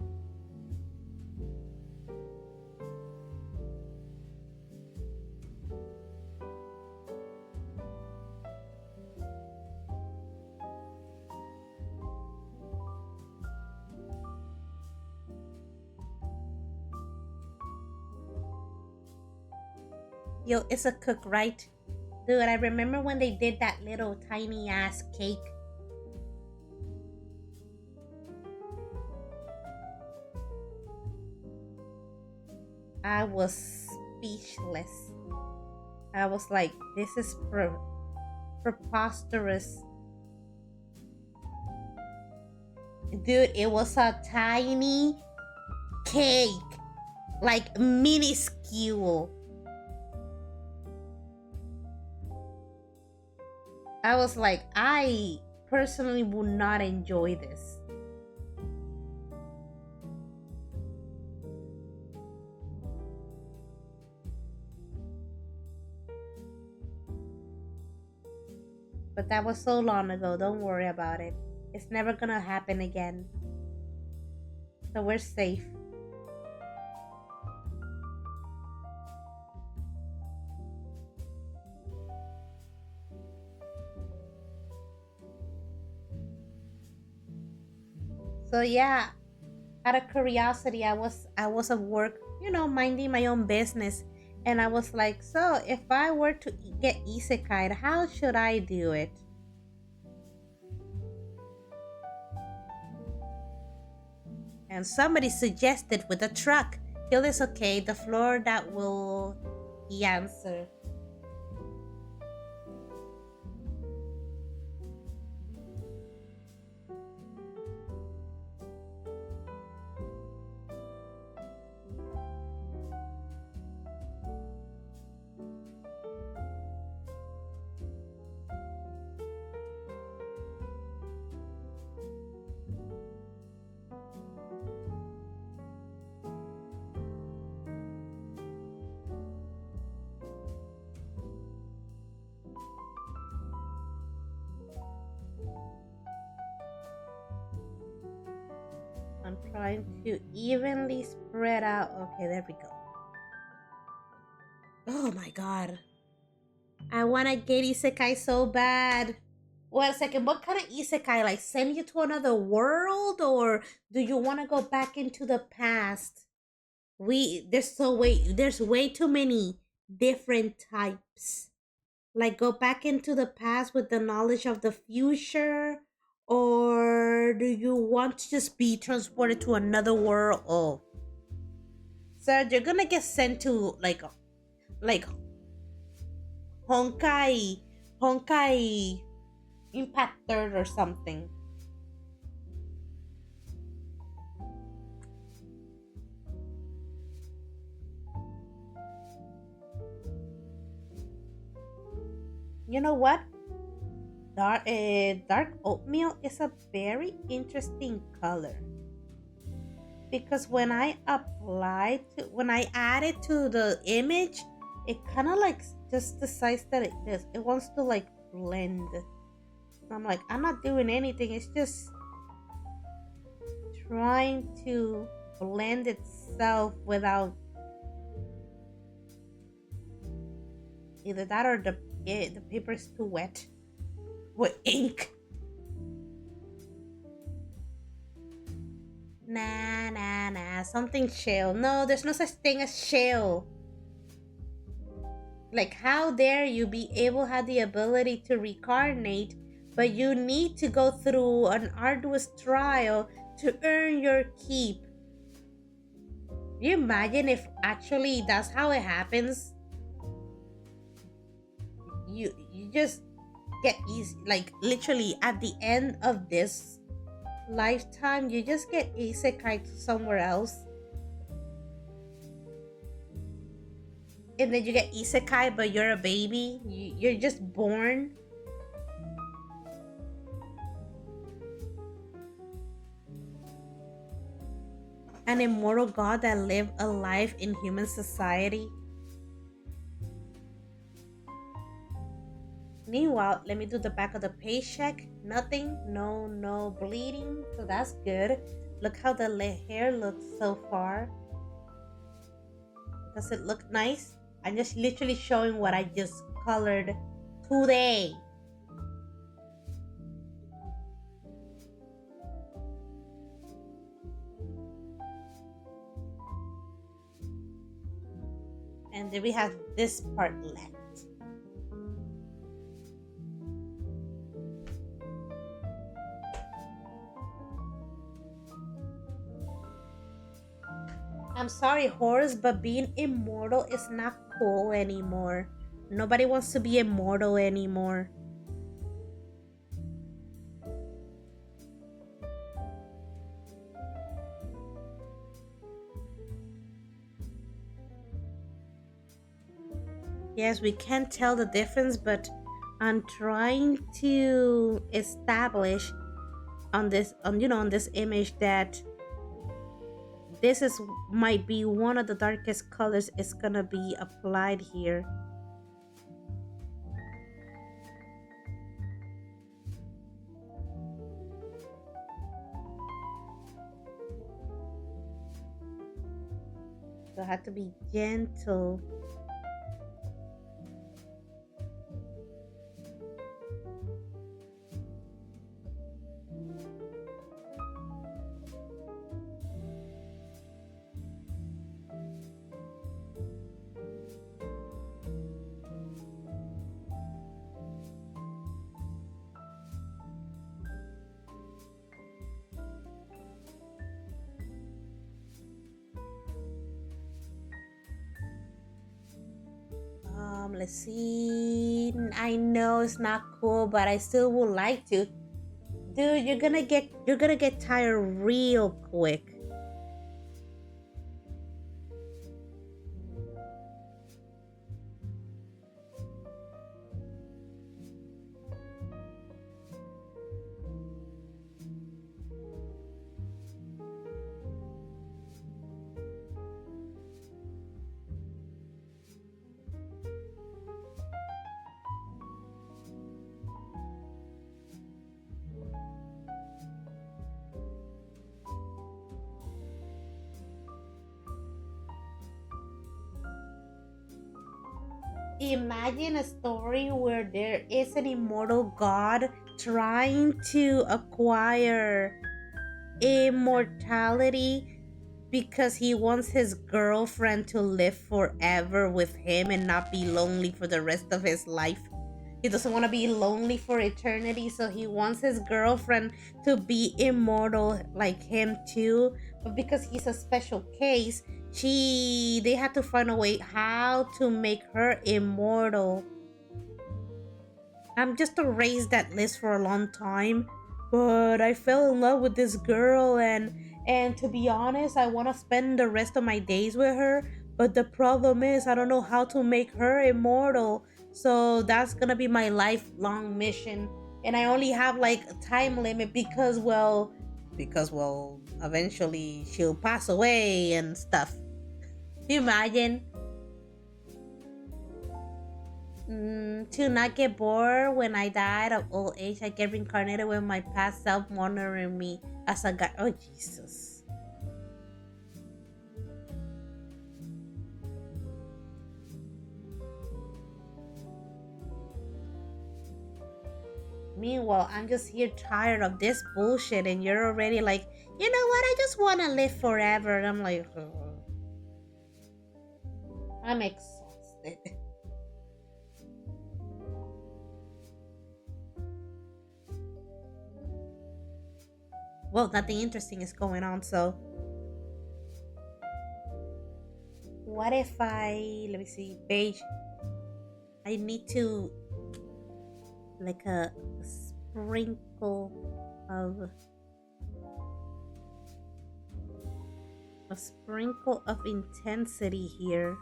Yo, it's a cook, right? Dude, I remember when they did that little tiny ass cake. I was speechless. I was like, this is preposterous. Dude, it was a tiny cake, like minuscule. I was like, I personally would not enjoy this. But that was so long ago. Don't worry about it. It's never gonna happen again. So we're safe. So yeah, out of curiosity, I was at work, minding my own business, and I was like, so if I were to get isekai, how should I do it? And somebody suggested with a truck. Hill is okay. The floor that will he answer. I'm trying to evenly spread out. Okay, there we go. Oh my god. I wanna get isekai so bad. Wait a second, what kind of isekai? Like send you to another world, or do you wanna go back into the past? There's way too many different types. Like go back into the past with the knowledge of the future, or do you want to just be transported to another world? Oh, sir, you're gonna get sent to like Honkai Impact Third or something. You know what? Dark oatmeal is a very interesting color because when I add it to the image, it kind of like just decides that it wants to like blend. I'm like, I'm not doing anything. It's just trying to blend itself without either that or the paper is too wet with ink. Nah, nah, nah. Something chill. No, there's no such thing as chill. Like, how dare you be able have the ability to reincarnate, but you need to go through an arduous trial to earn your keep. You imagine if actually that's how it happens? You just get easy, like literally at the end of this lifetime, you just get isekai to somewhere else, and then you get isekai, but you're a baby. You're just born. An immortal god that lived a life in human society. Meanwhile, let me do the back of the page check. Nothing, no bleeding, so that's good. Look how the hair looks so far. Does it look nice? I'm just literally showing what I just colored today. And then we have this part left. I'm sorry, Horus, but being immortal is not cool anymore. Nobody wants to be immortal anymore. Yes, we can't tell the difference, but I'm trying to establish on this image that this is might be one of the darkest colors is gonna be applied here. So I have to be gentle. Let's see. I know it's not cool, but I still would like to. Dude, you're gonna get tired real quick. Imagine a story where there is an immortal god trying to acquire immortality because he wants his girlfriend to live forever with him and not be lonely for the rest of his life. He doesn't want to be lonely for eternity, so he wants his girlfriend to be immortal like him too. But because he's a special case, they had to find a way how to make her immortal. I'm just erased that list for a long time, but I fell in love with this girl, and to be honest, I want to spend the rest of my days with her. But the problem is, I don't know how to make her immortal. So that's gonna be my lifelong mission, and I only have like a time limit because eventually she'll pass away and stuff. Can you imagine? To not get bored when I died of old age, I get reincarnated with my past self monitoring me as a guy. Oh, Jesus. Meanwhile, I'm just here tired of this bullshit, and you're already like, you know what? I just want to live forever. And I'm like, "Ugh, I'm exhausted." Well, nothing interesting is going on, so what if let me see, beige. I need to, like a sprinkle of intensity here.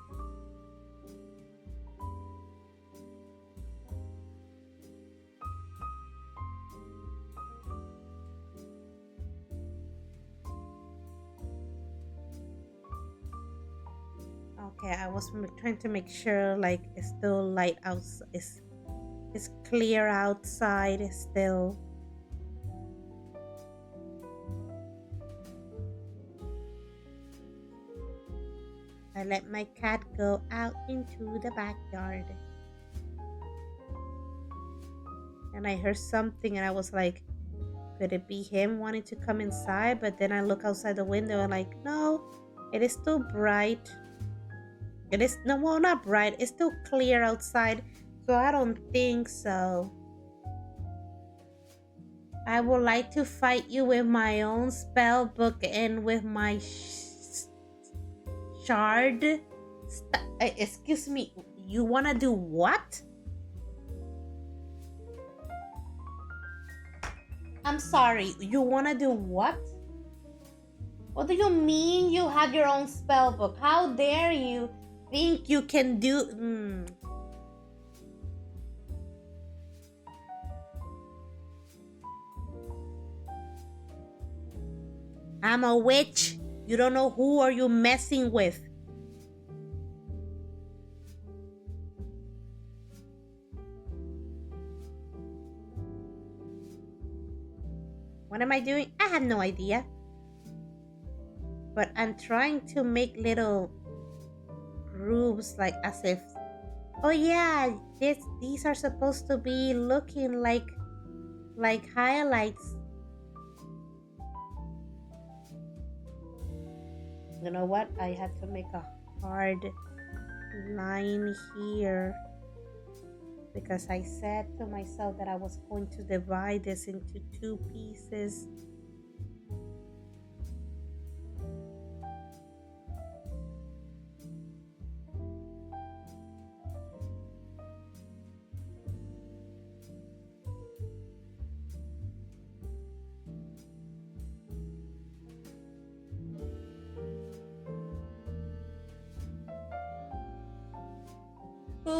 Okay, I was trying to make sure like it's still light out. It's clear outside. Still. I let my cat go out into the backyard, and I heard something, and I was like, could it be him wanting to come inside? But then I look outside the window and like, no, it is still bright. It is no, well, not bright. It's still clear outside, so I don't think so. I would like to fight you with my own spell book and with my shard. Excuse me. You wanna do what? I'm sorry. You wanna do what? What do you mean you have your own spell book? How dare you think you can do? I'm a witch. You don't know who are you messing with. What am I doing? I have no idea. But I'm trying to make little grooves like as if, oh yeah, these are supposed to be looking like highlights. You know what? I had to make a hard line here because I said to myself that I was going to divide this into two pieces.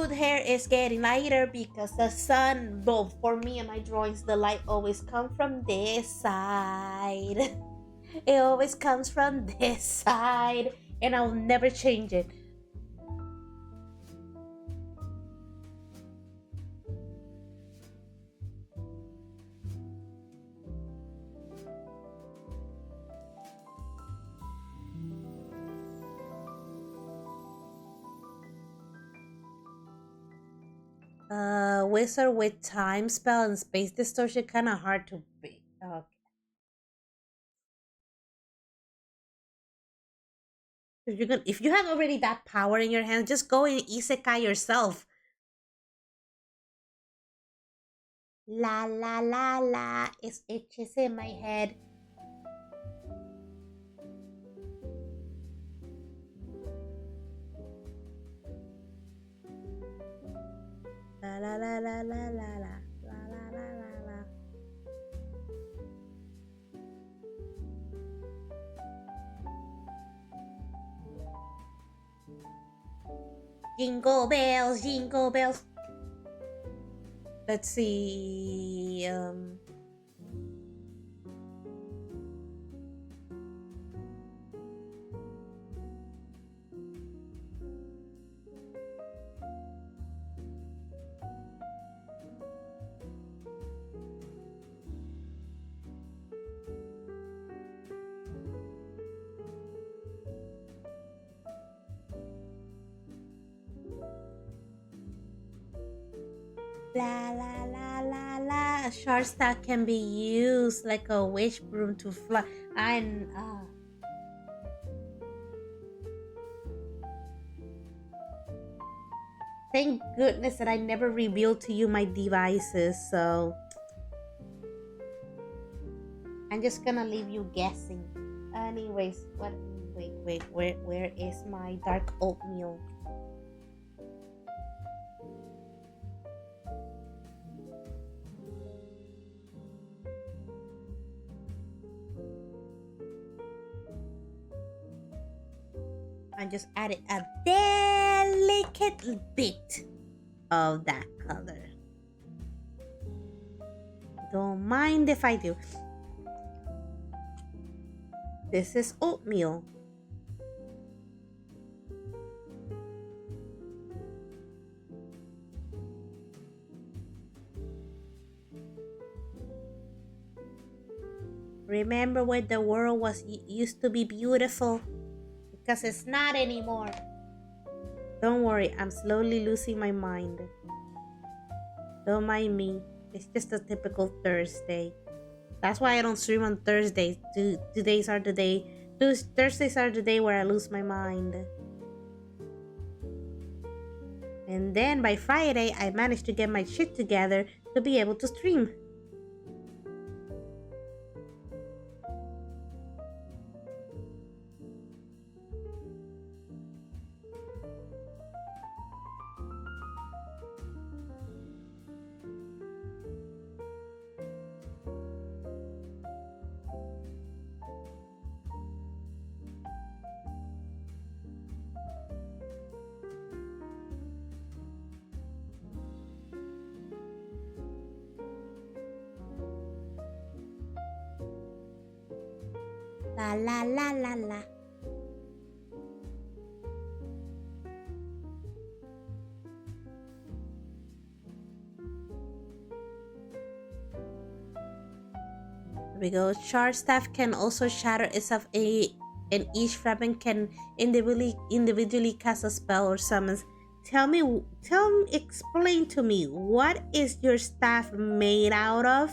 good hair is getting lighter because the sun, both for me and my drawings, the light always comes from this side. It always comes from this side, and I'll never change it. Wizard with time spell and space distortion kind of hard to beat. Okay. If you have already that power in your hands, just go and isekai yourself. La la la la, it's itches in my head. La la la la la la la la la la la la. Jingle bells, jingle bells. Let's see. La la la la la. A short staff can be used like a wish broom to fly. And thank goodness that I never revealed to you my devices. So I'm just gonna leave you guessing. Anyways, what? Wait. Where is my dark oatmeal? I just added a delicate bit of that color. Don't mind if I do. This is oatmeal. Remember when the world was used to be beautiful? Because it's not anymore. Don't worry, I'm slowly losing my mind. Don't mind me. It's just a typical Thursday. That's why I don't stream on Thursdays. Thursdays are the day where I lose my mind. And then by Friday, I managed to get my shit together to be able to stream. La la la la la. Here we go. Shard staff can also shatter itself, and each fragment can individually cast a spell or summons. Explain to me, what is your staff made out of?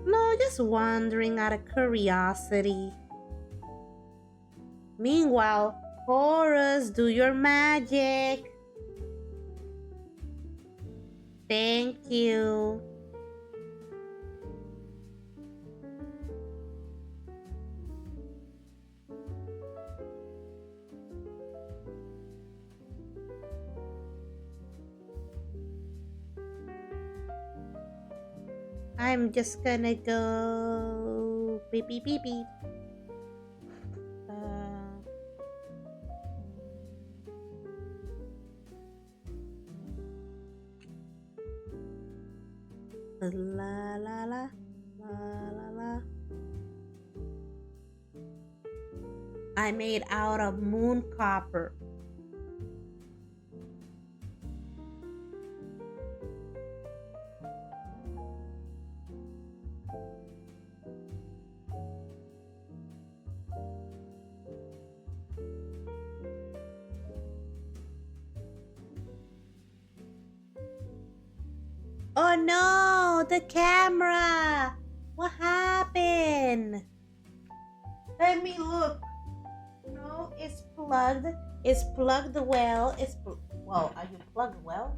No, just wondering out of curiosity. Meanwhile, Horus, do your magic. Thank you. I'm just gonna go beep beep beep beep. La la la la la la. I made out of moon copper. Oh no, the camera! What happened? Let me look. No, it's plugged. It's plugged well. Well, are you plugged well?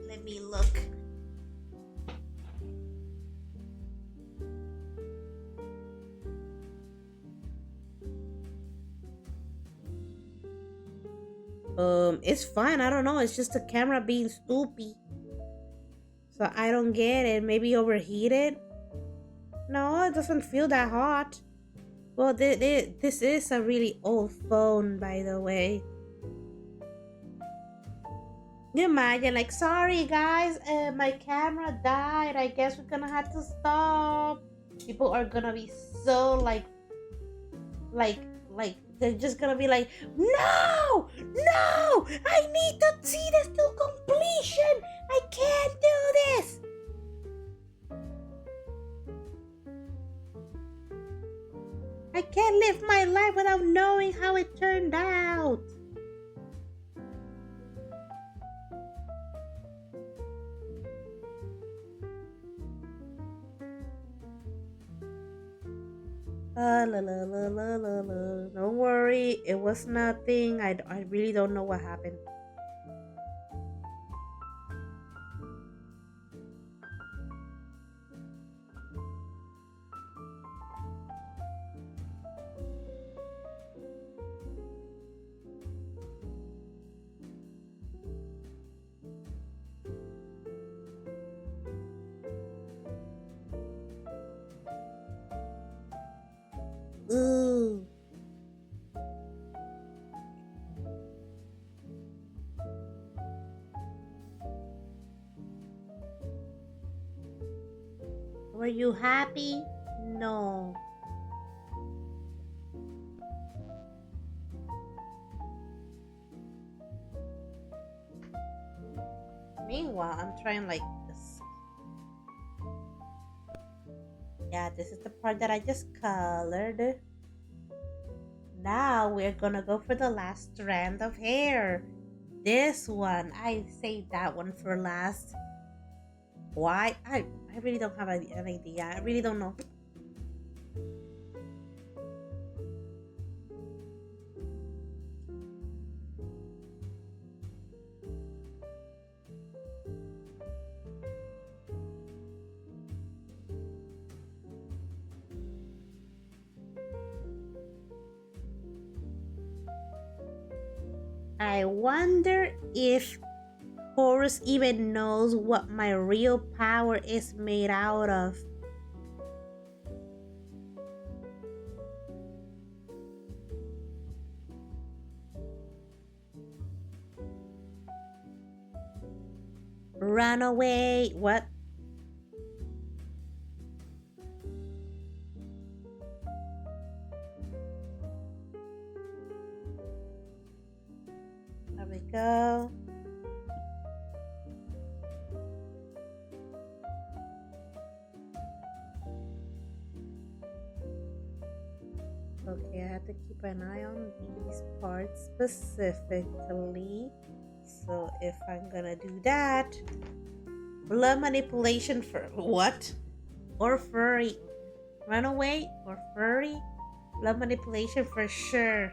Let me look. It's fine. I don't know. It's just the camera being stupid. So I don't get it. Maybe overheated? No, it doesn't feel that hot. Well, this is a really old phone, by the way. You imagine, like, sorry guys, my camera died. I guess we're gonna have to stop. People are gonna be so like, they're just gonna be like, no, no, I need to see this to completion. I can't do this. I can't live my life without knowing how it turned out. La, la, la, la, la, la. Don't worry, it was nothing. I really don't know what happened. Ooh. Were you happy? No. Meanwhile, I'm trying like this. Yeah, this is the part that I just colored. Now we're gonna go for the last strand of hair. This one, I saved that one for last. Why? I really don't have an idea. I really don't know. I wonder if Horus even knows what my real power is made out of. Run away. What? There we go. Okay, I have to keep an eye on these parts specifically. So if I'm gonna do that, blood manipulation for what? Or furry. Runaway or furry? Blood manipulation for sure.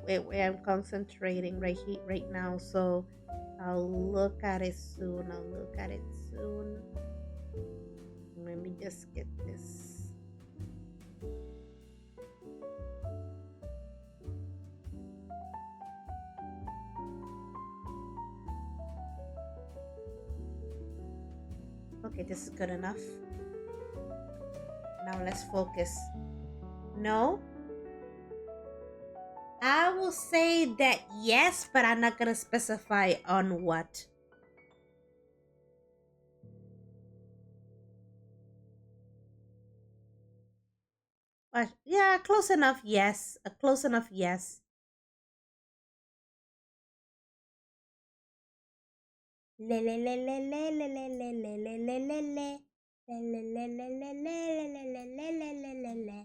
wait, I'm concentrating right here, right now. So I'll look at it soon. I'll look at it soon. Let me just get this. Okay, this is good enough. Now let's focus. No, I will say that yes, but I'm not gonna specify on what. But yeah, close enough. Yes, a close enough. Yes. Le le le le le le le le le le le le le. Le le le le le le le le le le le le le.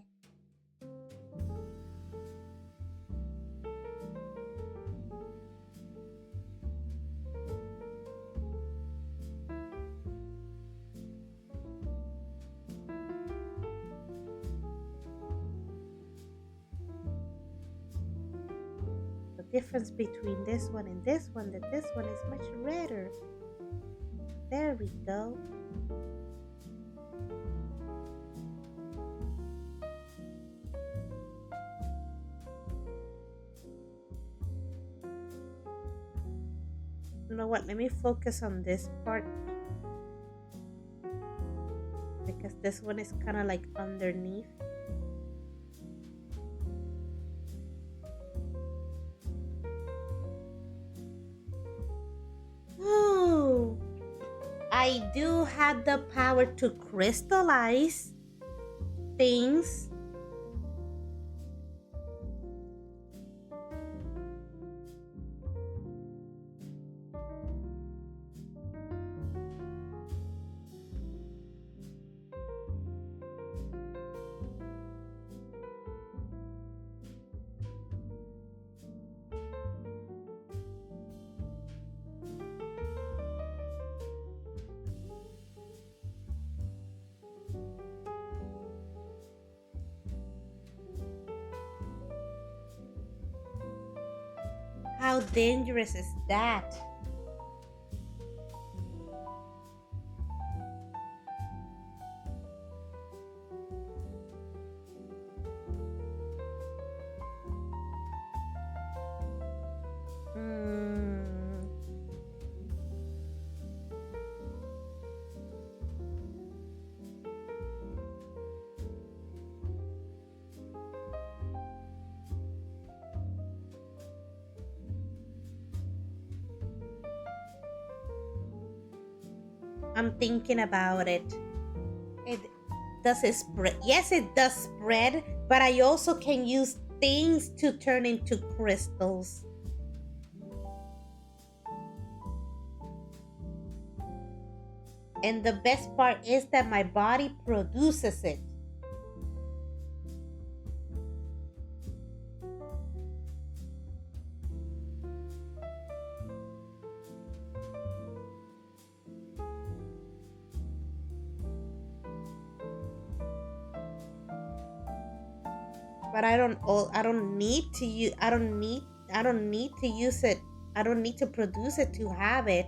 The difference between this one and this one, that this one is much redder. There we go. You know what? Let me focus on this part because this one is kind of like underneath. Oh, I do have the power to crystallize things. How dangerous is that? Hmm. I'm thinking about it. It does it spread? Yes, it does spread, but I also can use things to turn into crystals. And the best part is that my body produces it. But I don't need to use I don't need to use it. I don't need to produce it to have it.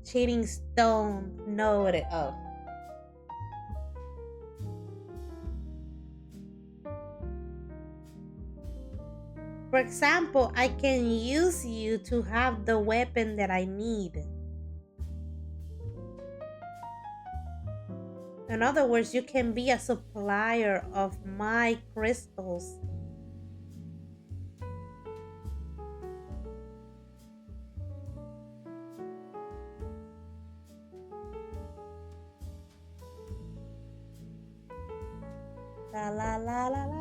Cheating stone. No it oh. For example, I can use you to have the weapon that I need. In other words, you can be a supplier of my crystals. La la la la la.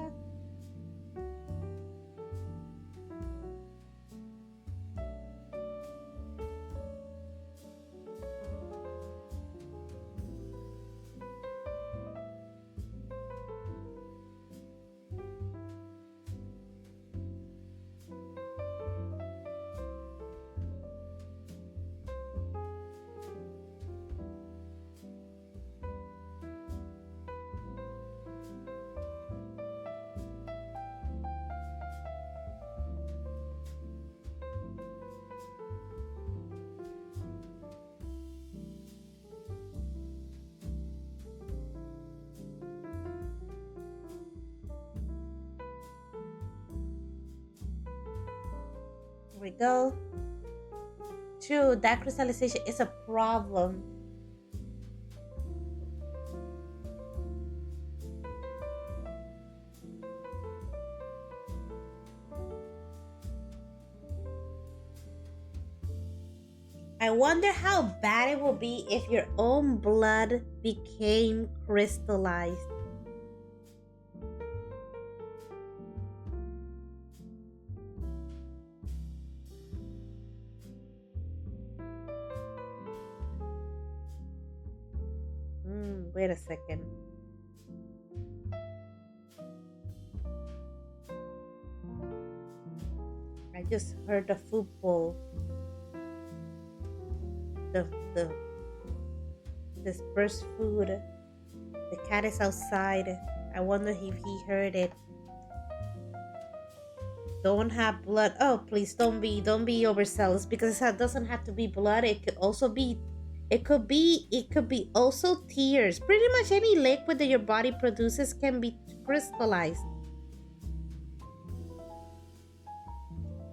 we go. True, that crystallization is a problem. I wonder how bad it will be if your own blood became crystallized. Wait a second. I just heard the football. The dispersed food. The cat is outside. I wonder if he heard it. Don't have blood. Oh, please don't be overzealous, because it doesn't have to be blood. It could be also tears. Pretty much any liquid that your body produces can be crystallized.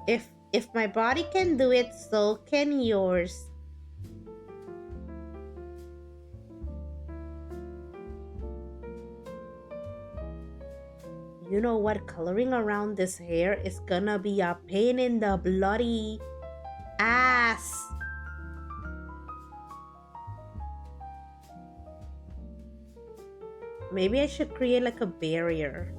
If my body can do it, so can yours. You know what? Coloring around this hair is gonna be a pain in the bloody ass. Maybe I should create like a barrier.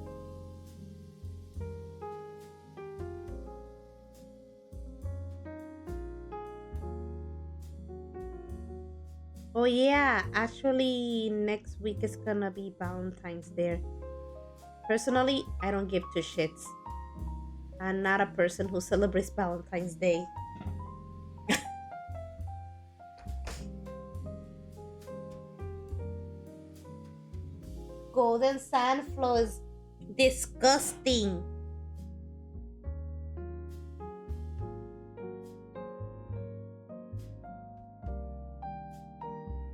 Oh yeah, actually next week is gonna be Valentine's Day. Personally, I don't give two shits. I'm not a person who celebrates Valentine's Day. Golden Sandflow is disgusting.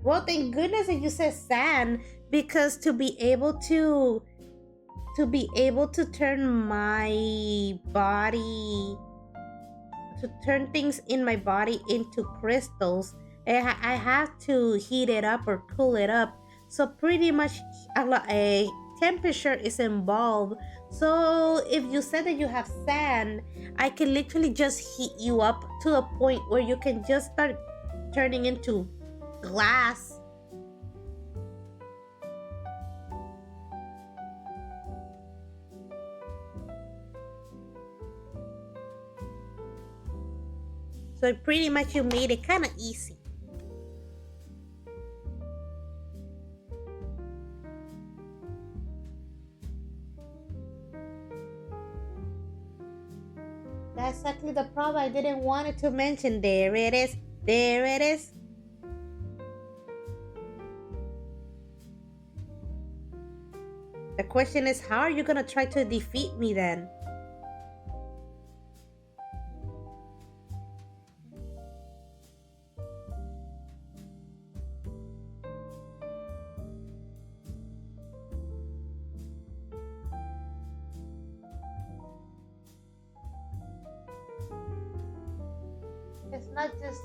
Well, thank goodness that you said sand, because to be able to turn my body, to turn things in my body into crystals, I have to heat it up or cool it up. So pretty much a temperature is involved. So if you said that you have sand, I can literally just heat you up to a point where you can just start turning into glass. So pretty much you made it kind of easy. That's exactly the problem I didn't want it to mention. There it is. There it is. The question is, how are you gonna try to defeat me then? It's not just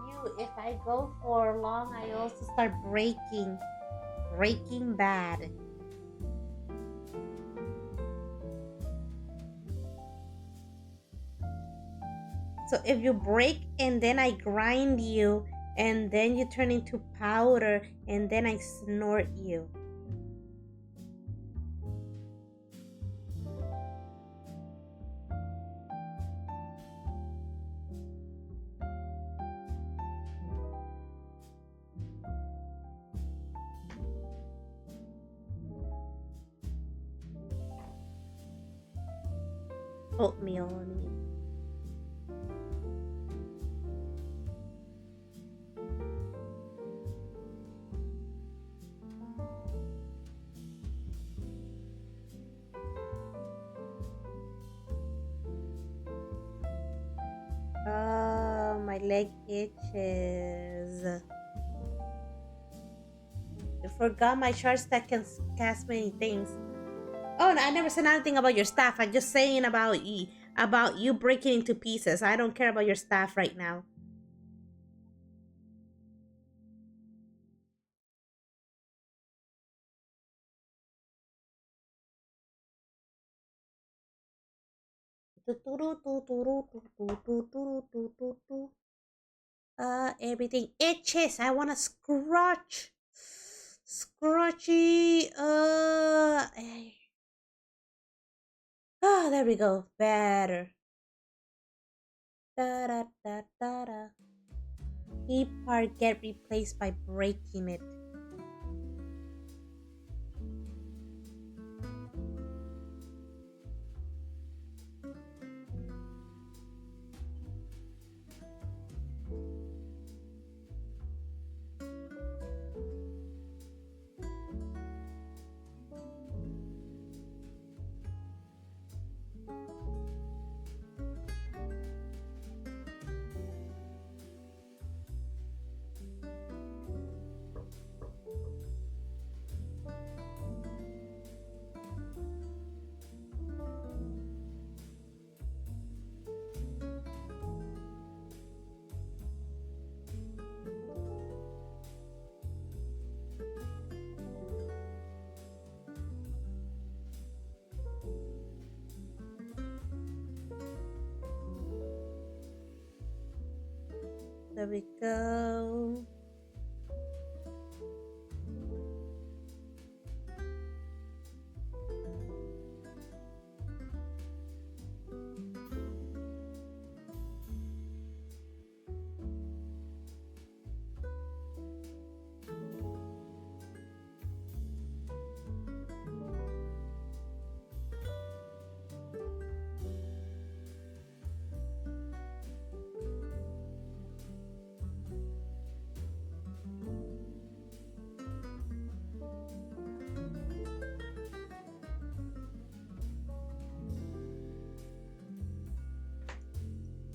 you. If I go for long, I also start breaking bad. So if you break and then I grind you, and then you turn into powder, and then I snort you. Oatmeal on you. Oh, my leg itches. You forgot my charge that can cast many things. Oh, no, I never said anything about your staff. I'm just saying about about you breaking into pieces. I don't care about your staff right now. Everything itches. I want to scratch. Scratchy. Oh, there we go. Better. Da da da da da. Key part get replaced by breaking it. There we go.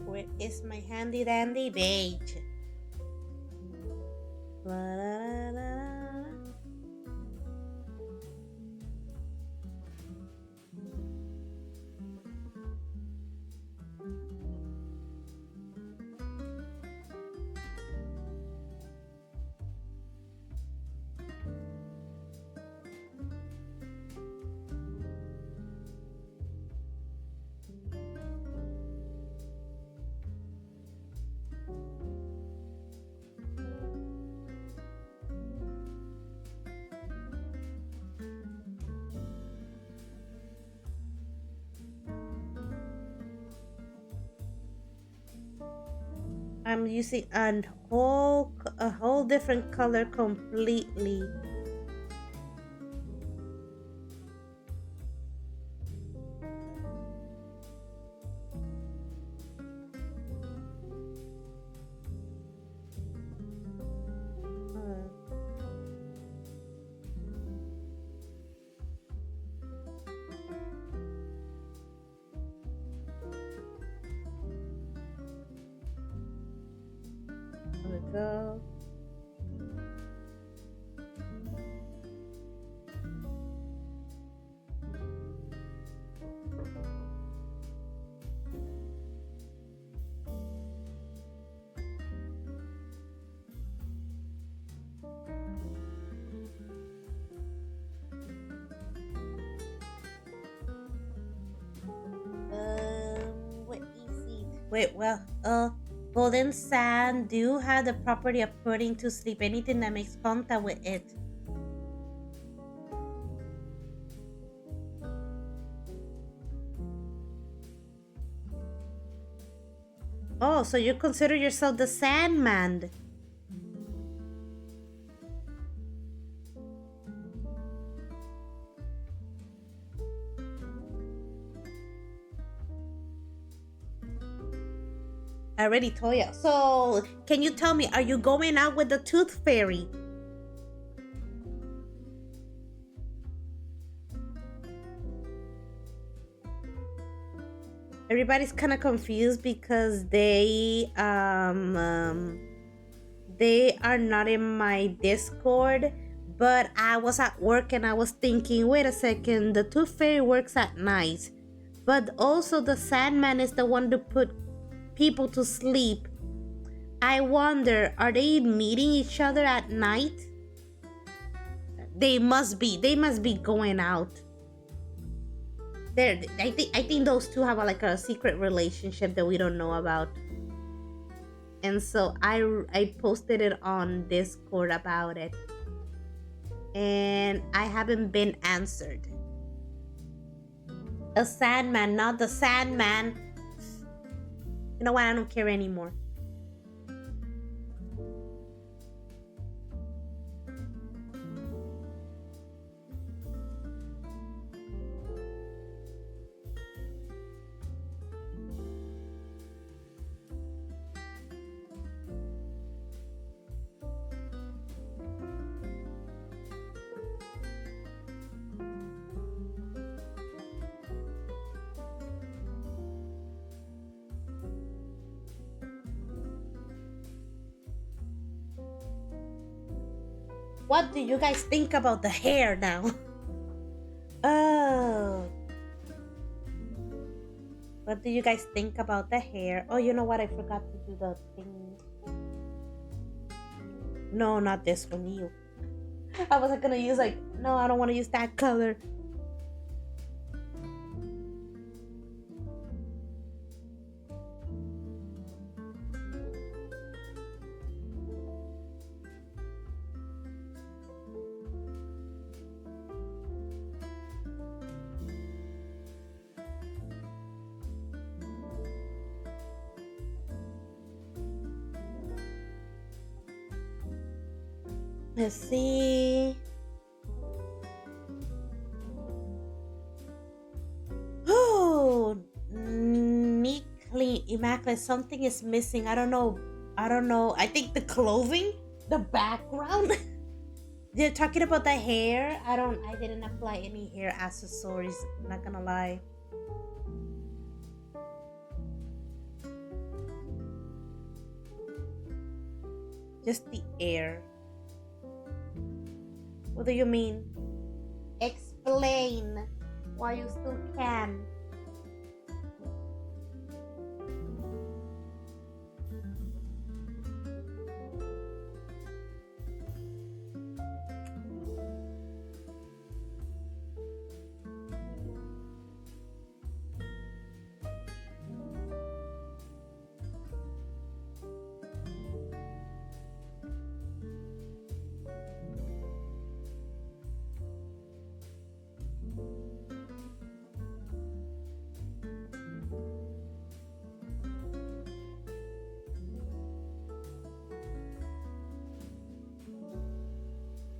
Where is my handy dandy beige? La, la, la, la. I'm using a whole different color completely. There we go. What is it? Wait, well, golden sand do have the property of putting to sleep anything that makes contact with it. Oh, so you consider yourself the Sandman? I already told you. So, can you tell me, are you going out with the Tooth Fairy? Everybody's kind of confused because they are not in my Discord, but I was at work and I was thinking, wait a second, the Tooth Fairy works at night. But also the Sandman is the one to put people to sleep. I wonder, are they meeting each other at night? They must be. They must be going out. I think those two have like a secret relationship that we don't know about. And so I posted it on Discord about it. And I haven't been answered. A Sandman, not the Sandman. You know what? I don't care anymore. What do you guys think about the hair now? Oh. What do you guys think about the hair? Oh, you know what? I forgot to do the thing. No, not this one. You. I wasn't gonna use no, I don't want to use that color. Let's see. Oh, neatly immaculate. Something is missing. I don't know. I think the clothing, the background. They're talking about the hair. I didn't apply any hair accessories. Not gonna lie. Just the air. What do you mean? Explain why you still can.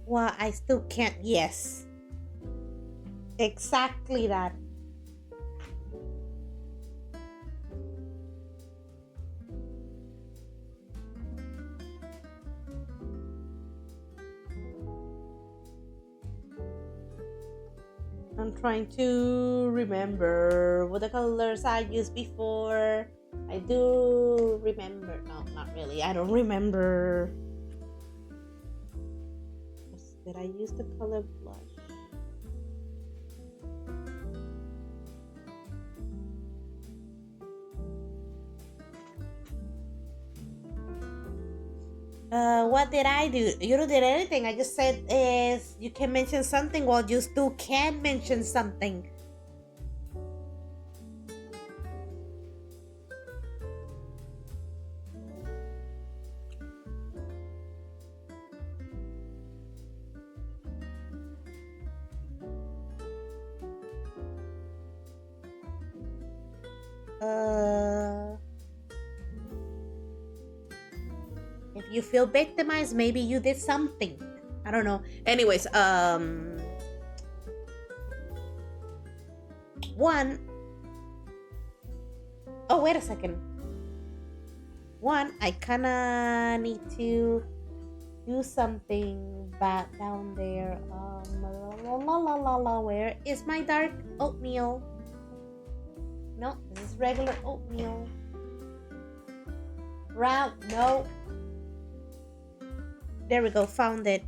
Well, I still can't. Yes. Exactly that. I'm trying to remember what the colors I used before. I do remember. No, not really. I don't remember. Did I use the color blush? What did I do? You don't did anything. I just said is you can mention something. Well, you still can mention something. If you feel victimized, maybe you did something. I don't know. Anyways, one. Oh, wait a second. One, I kinda need to do something back down there. Where is my dark oatmeal? No, this is regular oatmeal. Round, no. There we go, found it.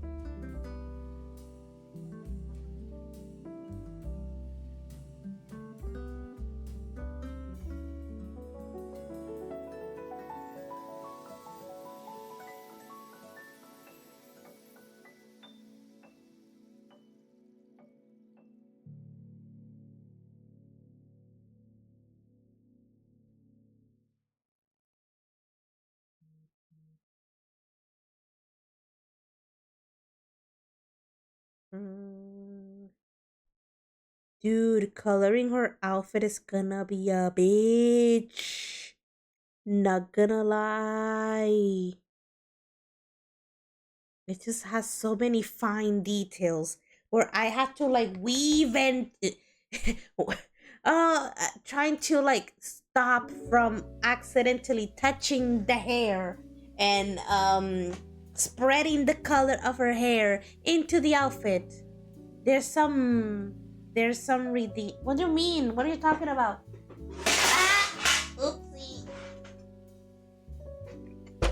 Dude, coloring her outfit is gonna be a bitch. Not gonna lie. It just has so many fine details where I have to like weave and trying to like stop from accidentally touching the hair and spreading the color of her hair into the outfit. There's some reading. What do you mean? What are you talking about? Ah, oopsie.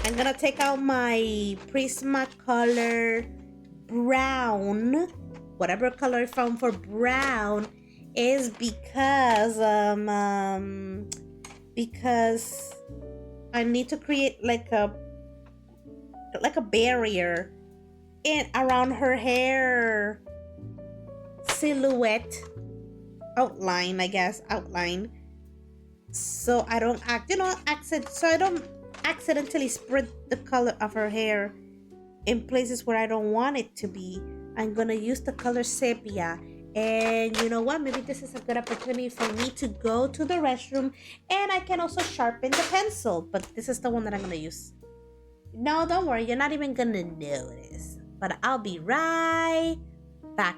I'm gonna take out my Prismacolor brown, whatever color I found for brown, is because I need to create like a barrier in around her hair silhouette outline, I guess outline, so I don't accidentally spread the color of her hair in places where I don't want it to be. I'm gonna use the color sepia. And you know what? Maybe this is a good opportunity for me to go to the restroom and I can also sharpen the pencil. But this is the one that I'm gonna use. No, don't worry, you're not even gonna notice. But I'll be right back.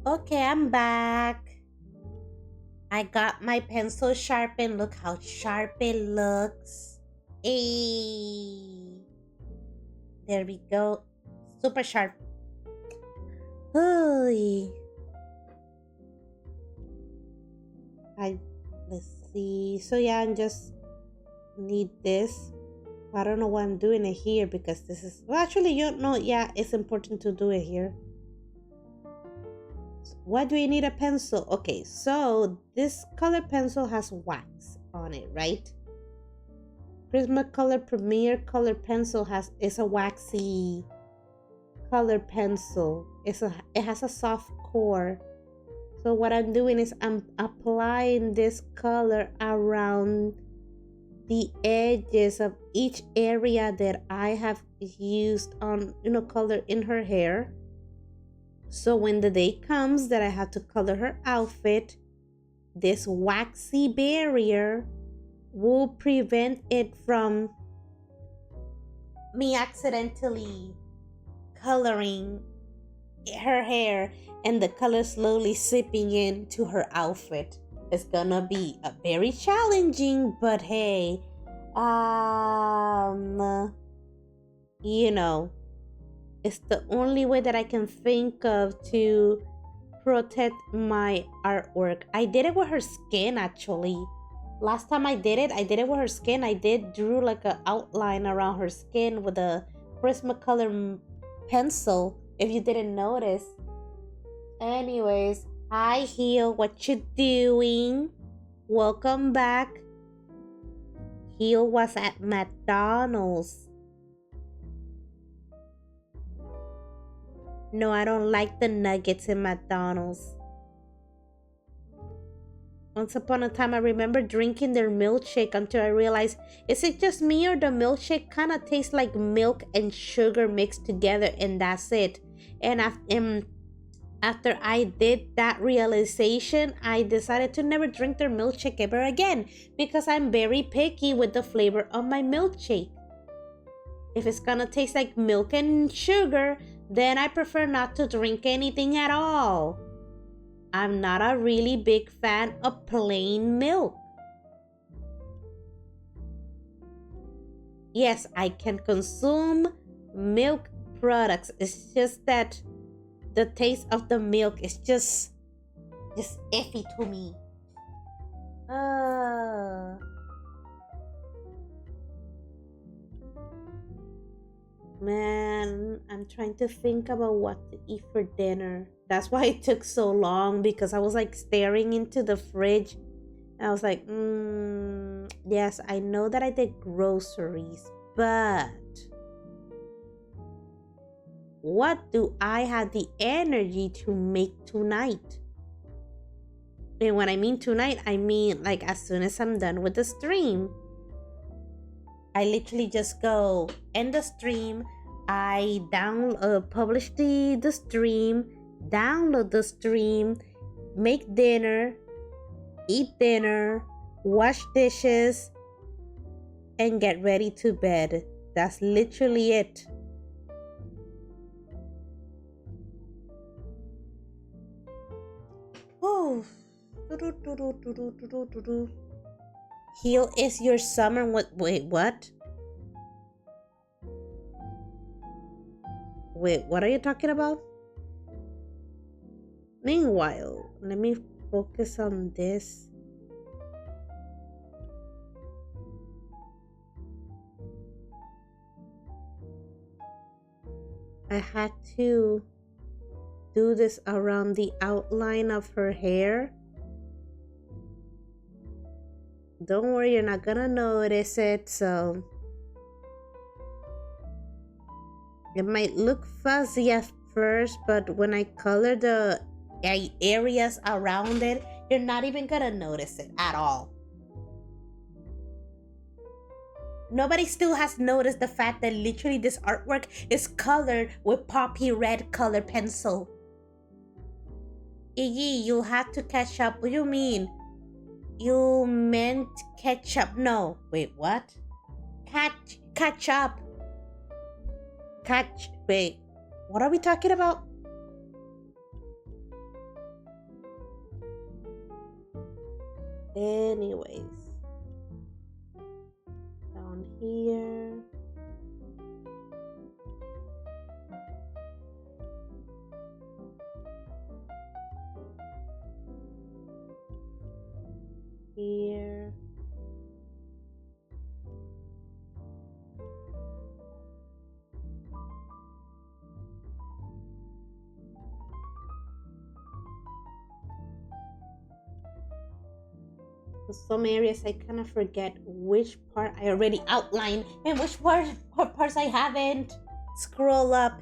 Okay, I'm back. I got my pencil sharpened. Look how sharp it looks. Hey, there we go. Super sharp. Hey. Let's see. So yeah, I just need this. I don't know why I'm doing it here because this is well actually you don't know, yeah, it's important to do it here. Why do you need a pencil? Okay, so this color pencil has wax on it, right? Prismacolor Premier color pencil is a waxy color pencil. It has a soft core. So what I'm doing is I'm applying this color around the edges of each area that I have used on color in her hair. So when the day comes that I have to color her outfit, this waxy barrier will prevent it from me accidentally coloring her hair and the color slowly seeping into her outfit. It's gonna be a very challenging, but hey, it's the only way that I can think of to protect my artwork. I did it with her skin actually. Last time I did it with her skin. I drew like an outline around her skin with a Prismacolor pencil, if you didn't notice. Anyways, hi Heel, what you doing? Welcome back. Heel was at McDonald's. No, I don't like the nuggets in McDonald's. Once upon a time, I remember drinking their milkshake until I realized, is it just me or the milkshake kind of tastes like milk and sugar mixed together and that's it? And after I did that realization, I decided to never drink their milkshake ever again because I'm very picky with the flavor of my milkshake. If it's gonna taste like milk and sugar, then I prefer not to drink anything at all. I'm not a really big fan of plain milk. Yes, I can consume milk products. It's just that the taste of the milk is just iffy to me. Man, I'm trying to think about what to eat for dinner. That's why it took so long because I was like staring into the fridge. I was like, yes, I know that I did groceries, but what do I have the energy to make tonight? And when I mean tonight, I mean like as soon as I'm done with the stream. I literally just go end the stream. I publish the stream, download the stream, make dinner, eat dinner, wash dishes, and get ready to bed. That's literally it. Oh. Heel is your summer. Wait, what? Wait, what are you talking about? Meanwhile, let me focus on this. I had to do this around the outline of her hair. Don't worry, you're not gonna notice it, so it might look fuzzy at first, but when I color the areas around it, you're not even gonna notice it at all. Nobody still has noticed the fact that literally this artwork is colored with poppy red color pencil. Iggy, you'll have to catch up. What do you mean? You meant catch up? No. Wait, what? Catch up. catch. Wait, what are we talking about? Anyways, down here. Here. For some areas I kind of forget which part I already outlined and which parts I haven't. Scroll up.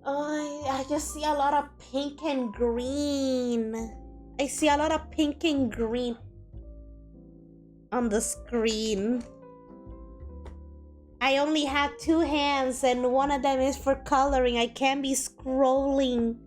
Oh, I just see a lot of pink and green. I see a lot of pink and green on the screen. I only have two hands and one of them is for coloring. I can't be scrolling.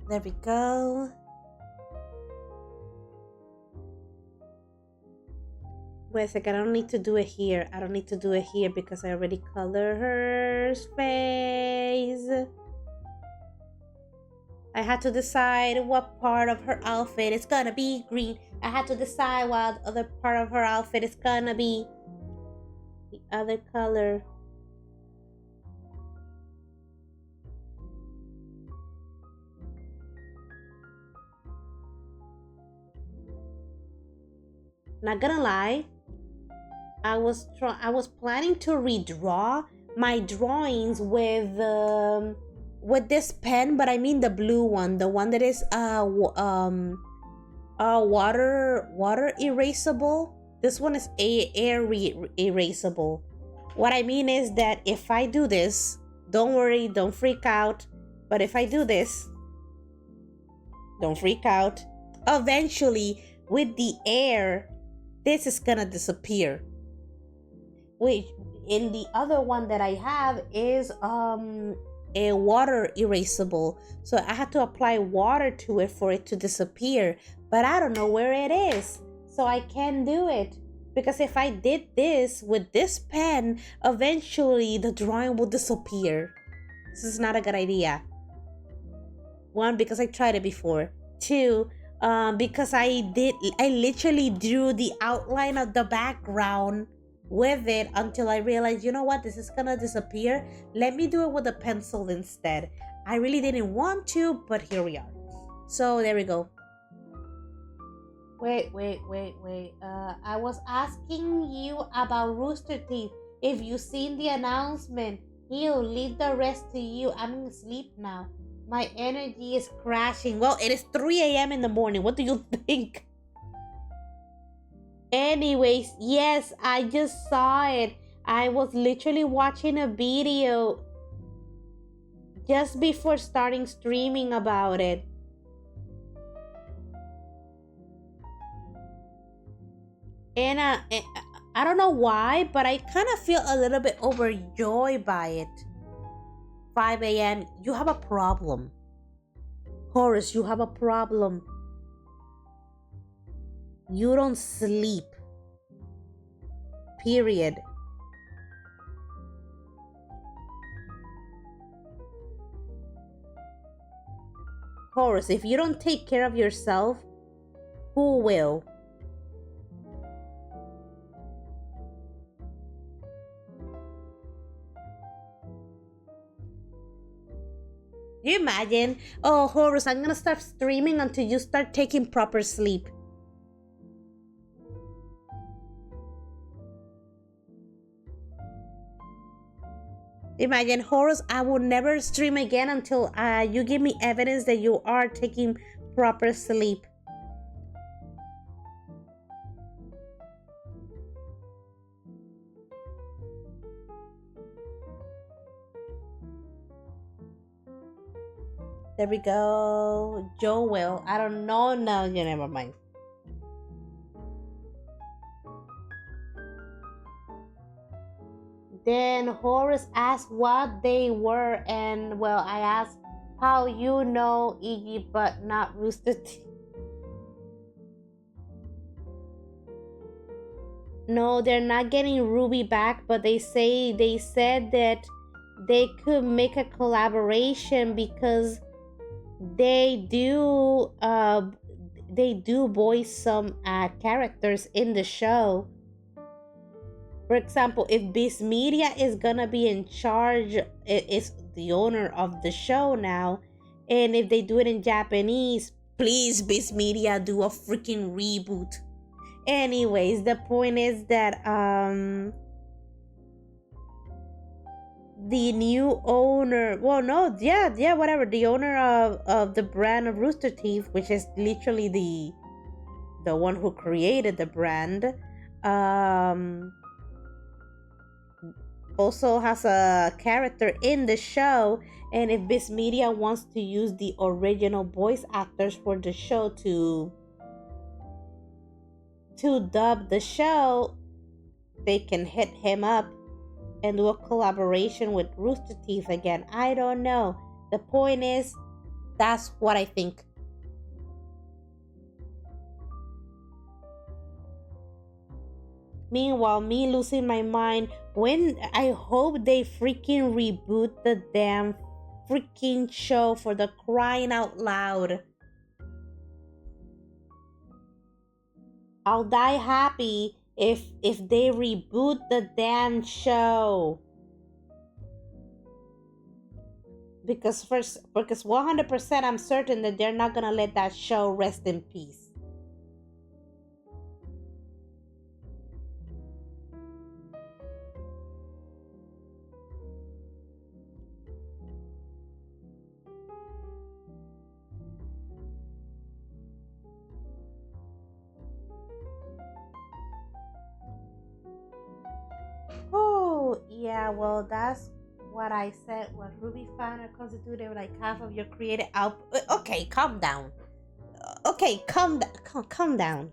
There we go. Wait a second, I don't need to do it here. I don't need to do it here because I already colored her face. I had to decide what part of her outfit is gonna be green. I had to decide what other part of her outfit is gonna be the other color. Not gonna lie, I was planning to redraw my drawings with this pen, but I mean the blue one, the one that is water erasable. This one is air erasable. What I mean is that if I do this, don't worry, don't freak out, but if I do this, don't freak out, eventually with the air this is gonna disappear. Which in the other one that I have is a water erasable, so I had to apply water to it for it to disappear, but I don't know where it is, so I can't do it, because if I did this with this pen, eventually the drawing will disappear. This is not a good idea. One, because I tried it before. Two, because I literally drew the outline of the background with it until I realized, you know what, this is gonna disappear. Let me do it with a pencil instead. I really didn't want to, but here we are. So there we go. Wait. I was asking you about Rooster Teeth. If you seen the announcement, he'll leave the rest to you. I'm asleep now. My energy is crashing. Well, it is 3 a.m. in the morning. What do you think? Anyways, yes, I just saw it. I was literally watching a video just before starting streaming about it. And I don't know why, but I kind of feel a little bit overjoyed by it. 5 a.m. You have a problem. Horus, you have a problem. You don't sleep. Period. Horus, if you don't take care of yourself, who will? You imagine? Oh, Horus, I'm gonna start streaming until you start taking proper sleep. Imagine, Horus, I will never stream again until you give me evidence that you are taking proper sleep. There we go. Joel. I don't know. No, you never mind. Then Horace asked what they were, and well, I asked how you know Iggy but not Rooster Teeth. No, they're not getting Ruby back, but they said that they could make a collaboration because they do uh they do voice some characters in the show. For example, if Biz Media is gonna be in charge, is the owner of the show now, and if they do it in Japanese, please, Biz Media, do a freaking reboot. Anyways, the point is that the new owner, well, no, yeah, whatever, the owner of the brand of Rooster Teeth, which is literally the one who created the brand, um also has a character in the show. And if Biz Media wants to use the original voice actors for the show to dub the show, they can hit him up and do a collaboration with Rooster Teeth again. I don't know. The point is, that's what I think. Meanwhile, me losing my mind when I hope they freaking reboot the damn freaking show, for the crying out loud. I'll die happy if they reboot the damn show. Because 100% I'm certain that they're not gonna let that show rest in peace. Oh, yeah, well, that's what I said. What Ruby found are constituted like half of your creative output. Okay, calm down. Okay, calm down.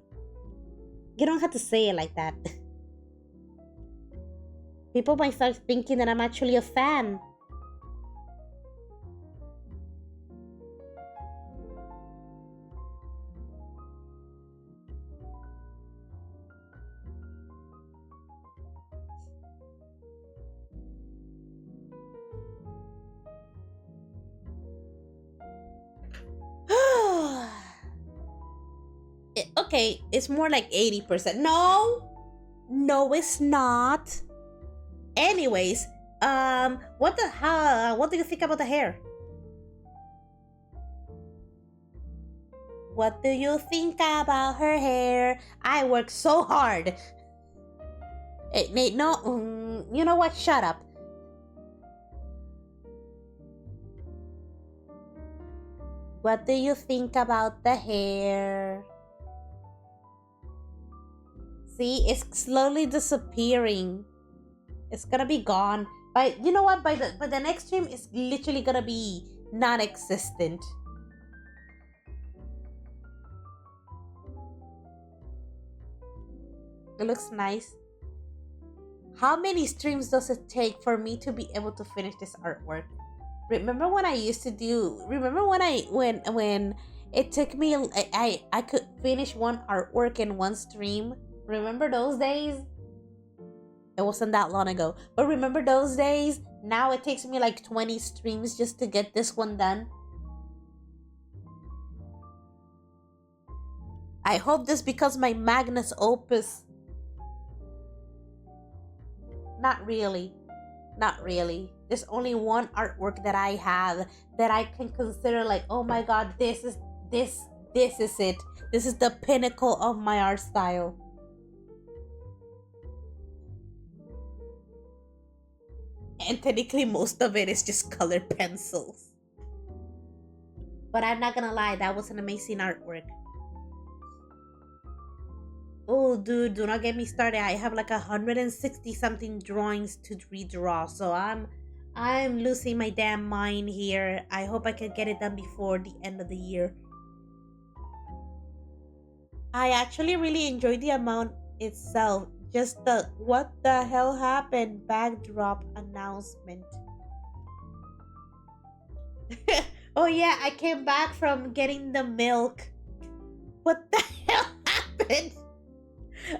You don't have to say it like that. People might start thinking that I'm actually a fan. Okay, it's more like 80%. No, it's not. Anyways, what do you think about the hair? What do you think about her hair? I worked so hard. Hey, Nate, no, you know what? Shut up. What do you think about the hair? See, it's slowly disappearing. It's gonna be gone. But you know what? By the next stream, it's literally gonna be non-existent. It looks nice. How many streams does it take for me to be able to finish this artwork? Remember when I used to do? Remember when it took me? I could finish one artwork in one stream. Remember those days? It wasn't that long ago, but remember those days? Now it takes me like 20 streams just to get this one done. I hope this becomes my Magnus opus. Not really. Not really. There's only one artwork that I have that I can consider like, oh my god, this is it. This is the pinnacle of my art style. And technically most of it is just colored pencils. But I'm not gonna lie, that was an amazing artwork. Oh, dude, do not get me started. I have like 160 something drawings to redraw, so I'm losing my damn mind here. I hope I can get it done before the end of the year. I actually really enjoyed the amount itself. Just the what the hell happened backdrop announcement. Oh yeah, I came back from getting the milk. What the hell happened?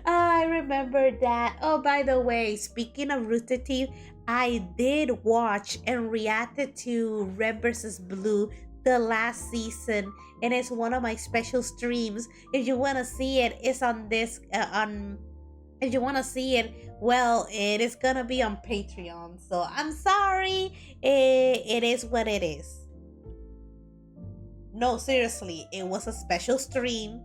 I remember that. Oh, by the way, speaking of Rooster Teeth, I did watch and reacted to Red versus Blue the last season, and it's one of my special streams. If you want to see it, it's on this on. If you want to see it, well, it is gonna be on Patreon. So I'm sorry, it is what it is. No, seriously, it was a special stream,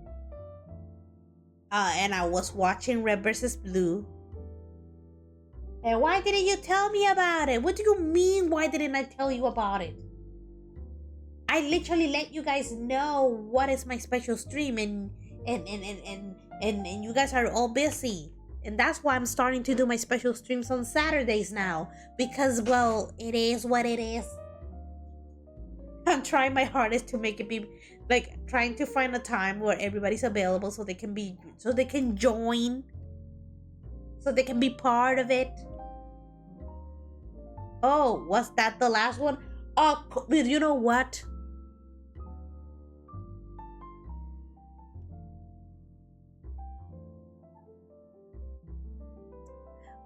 and I was watching Red versus Blue. And why didn't you tell me about it? What do you mean, why didn't I tell you about it? I literally let you guys know what is my special stream, and you guys are all busy. And that's why I'm starting to do my special streams on Saturdays now. Because, well, it is what it is. I'm trying my hardest to make it be like trying to find a time where everybody's available so they can join, so they can be part of it. Oh, was that the last one? Oh, you know what?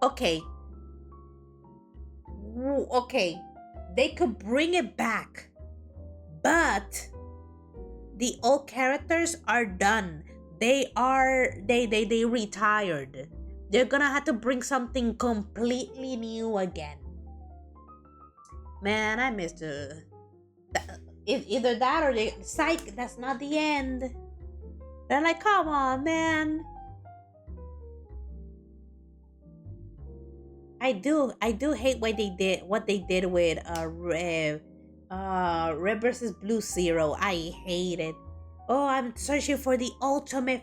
Okay. Okay. They could bring it back. But the old characters are done. They retired. They're gonna have to bring something completely new again. Man, I missed either that or the psych. That's not the end. They're like, come on, man. I do hate what they did with Red versus Blue Zero. I hate it. Oh, I'm searching for the ultimate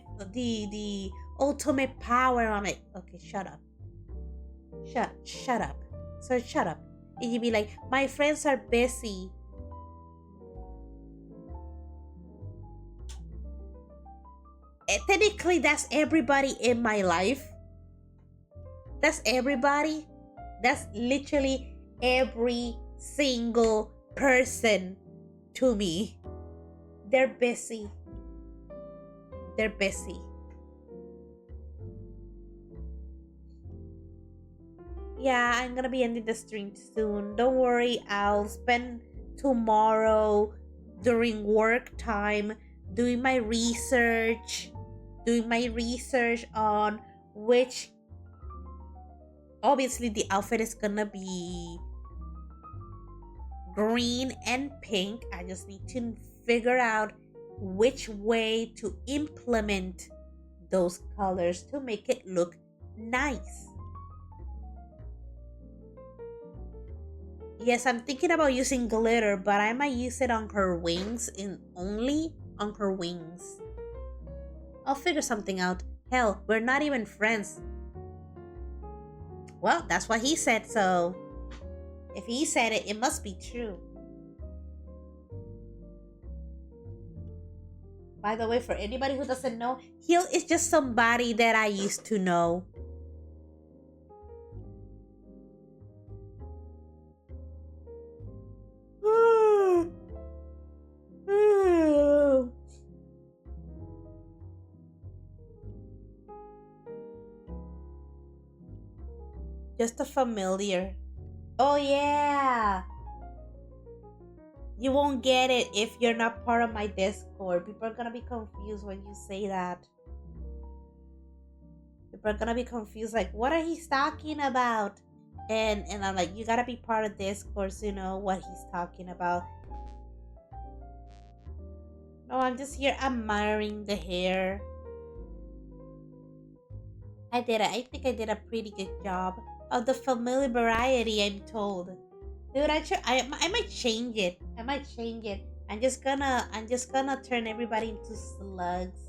power on it. Okay, shut up. Shut up. So shut up. And you be like, my friends are busy. Technically, that's everybody in my life. That's everybody. That's literally every single person to me. They're busy. They're busy. Yeah, I'm gonna be ending the stream soon. Don't worry, I'll spend tomorrow during work time doing my research, on which obviously the outfit is gonna be green and pink. I just need to figure out which way to implement those colors to make it look nice. Yes, I'm thinking about using glitter, but I might use it on her wings, only on her wings. I'll figure something out. Hell, we're not even friends. Well, that's what he said, so if he said it, it must be true. By the way, for anybody who doesn't know, Hill is just somebody that I used to know. Just a familiar. Oh yeah. You won't get it if you're not part of my Discord. People are gonna be confused when you say that. People are gonna be confused, like, what are he talking about? And I'm like, you gotta be part of Discord so you know what he's talking about. No, I'm just here admiring the hair. I think I did a pretty good job of the familiar variety, I'm told. Dude, I might change it. I'm just gonna turn everybody into slugs.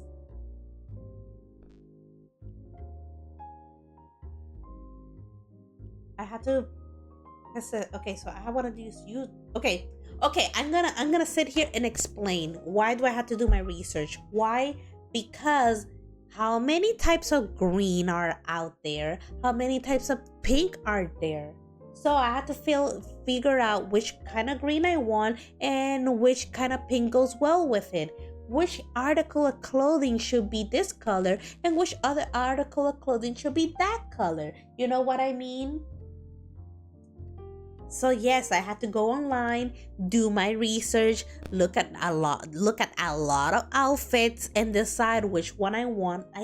I had to Okay, so I want to use you. Okay, okay. I'm gonna sit here and explain why do I have to do my research. Why? Because how many types of green are out there? How many types of pink are there? So I had to figure out which kind of green I want and which kind of pink goes well with it. Which article of clothing should be this color and which other article of clothing should be that color. You know what I mean? So yes, I had to go online, do my research, look at a lot of outfits and decide which one I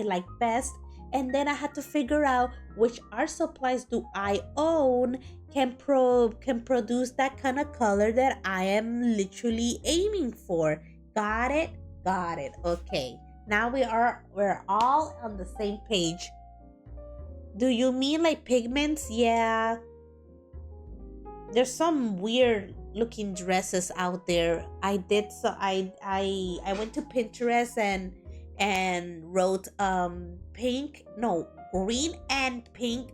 like best. And then I had to figure out which art supplies do I own can produce that kind of color that I am literally aiming for. Got it? Got it. Okay. Now we're all on the same page. Do you mean like pigments? Yeah, there's some weird looking dresses out there. I went to Pinterest and wrote pink, no, green and pink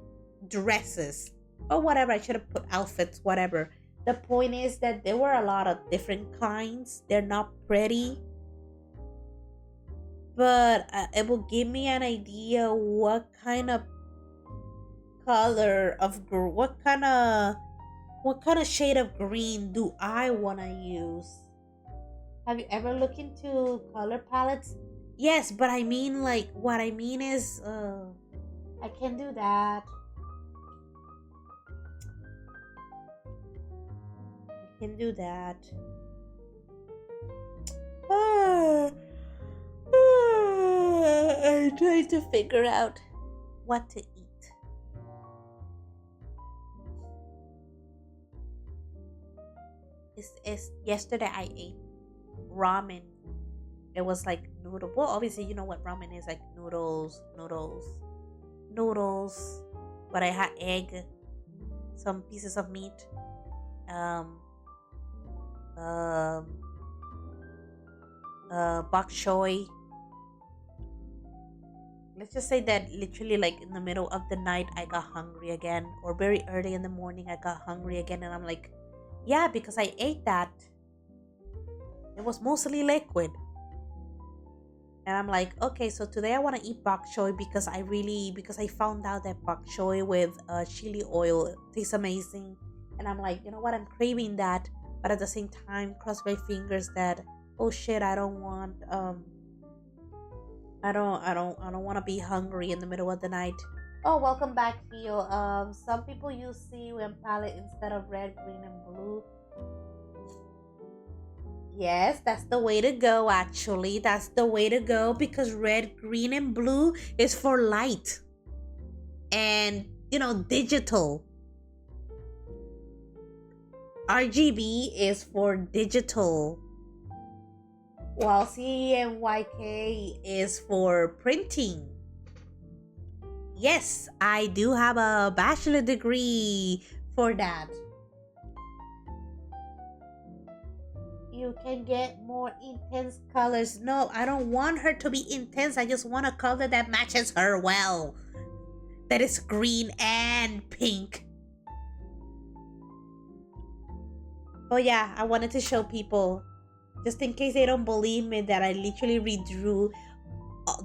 dresses or whatever. I should have put outfits, whatever. The point is that there were a lot of different kinds. They're not pretty, but it will give me an idea what kind of shade of green do I want to use? Have you ever looked into color palettes? Yes, but I mean, like, what I mean is, I can do that. I can do that. I'm trying to figure out what to eat. It's yesterday I ate ramen. It was like noodle. Well, obviously you know what ramen is, like noodles. But I had egg, some pieces of meat, um, um, bok choy. Let's just say that literally, like in the middle of the night, I got hungry again, or very early in the morning, I got hungry again, and I'm like, yeah, because I ate that. It was mostly liquid. And I'm like, okay, so today I want to eat bok choy because I found out that bok choy with chili oil tastes amazing. And I'm like, you know what? I'm craving that, but at the same time, cross my fingers that oh shit, I don't want I don't want to be hungry in the middle of the night. Oh, welcome back, Theo. Some people use seaweed and palette instead of red, green, and blue. Yes, that's the way to go, actually. That's the way to go because red, green, and blue is for light and, digital. RGB is for digital, while CMYK is for printing. Yes, I do have a bachelor degree for that. You can get more intense colors. No, I don't want her to be intense. I just want a color that matches her well. That is green and pink. Oh yeah, I wanted to show people, just in case they don't believe me, that I literally redrew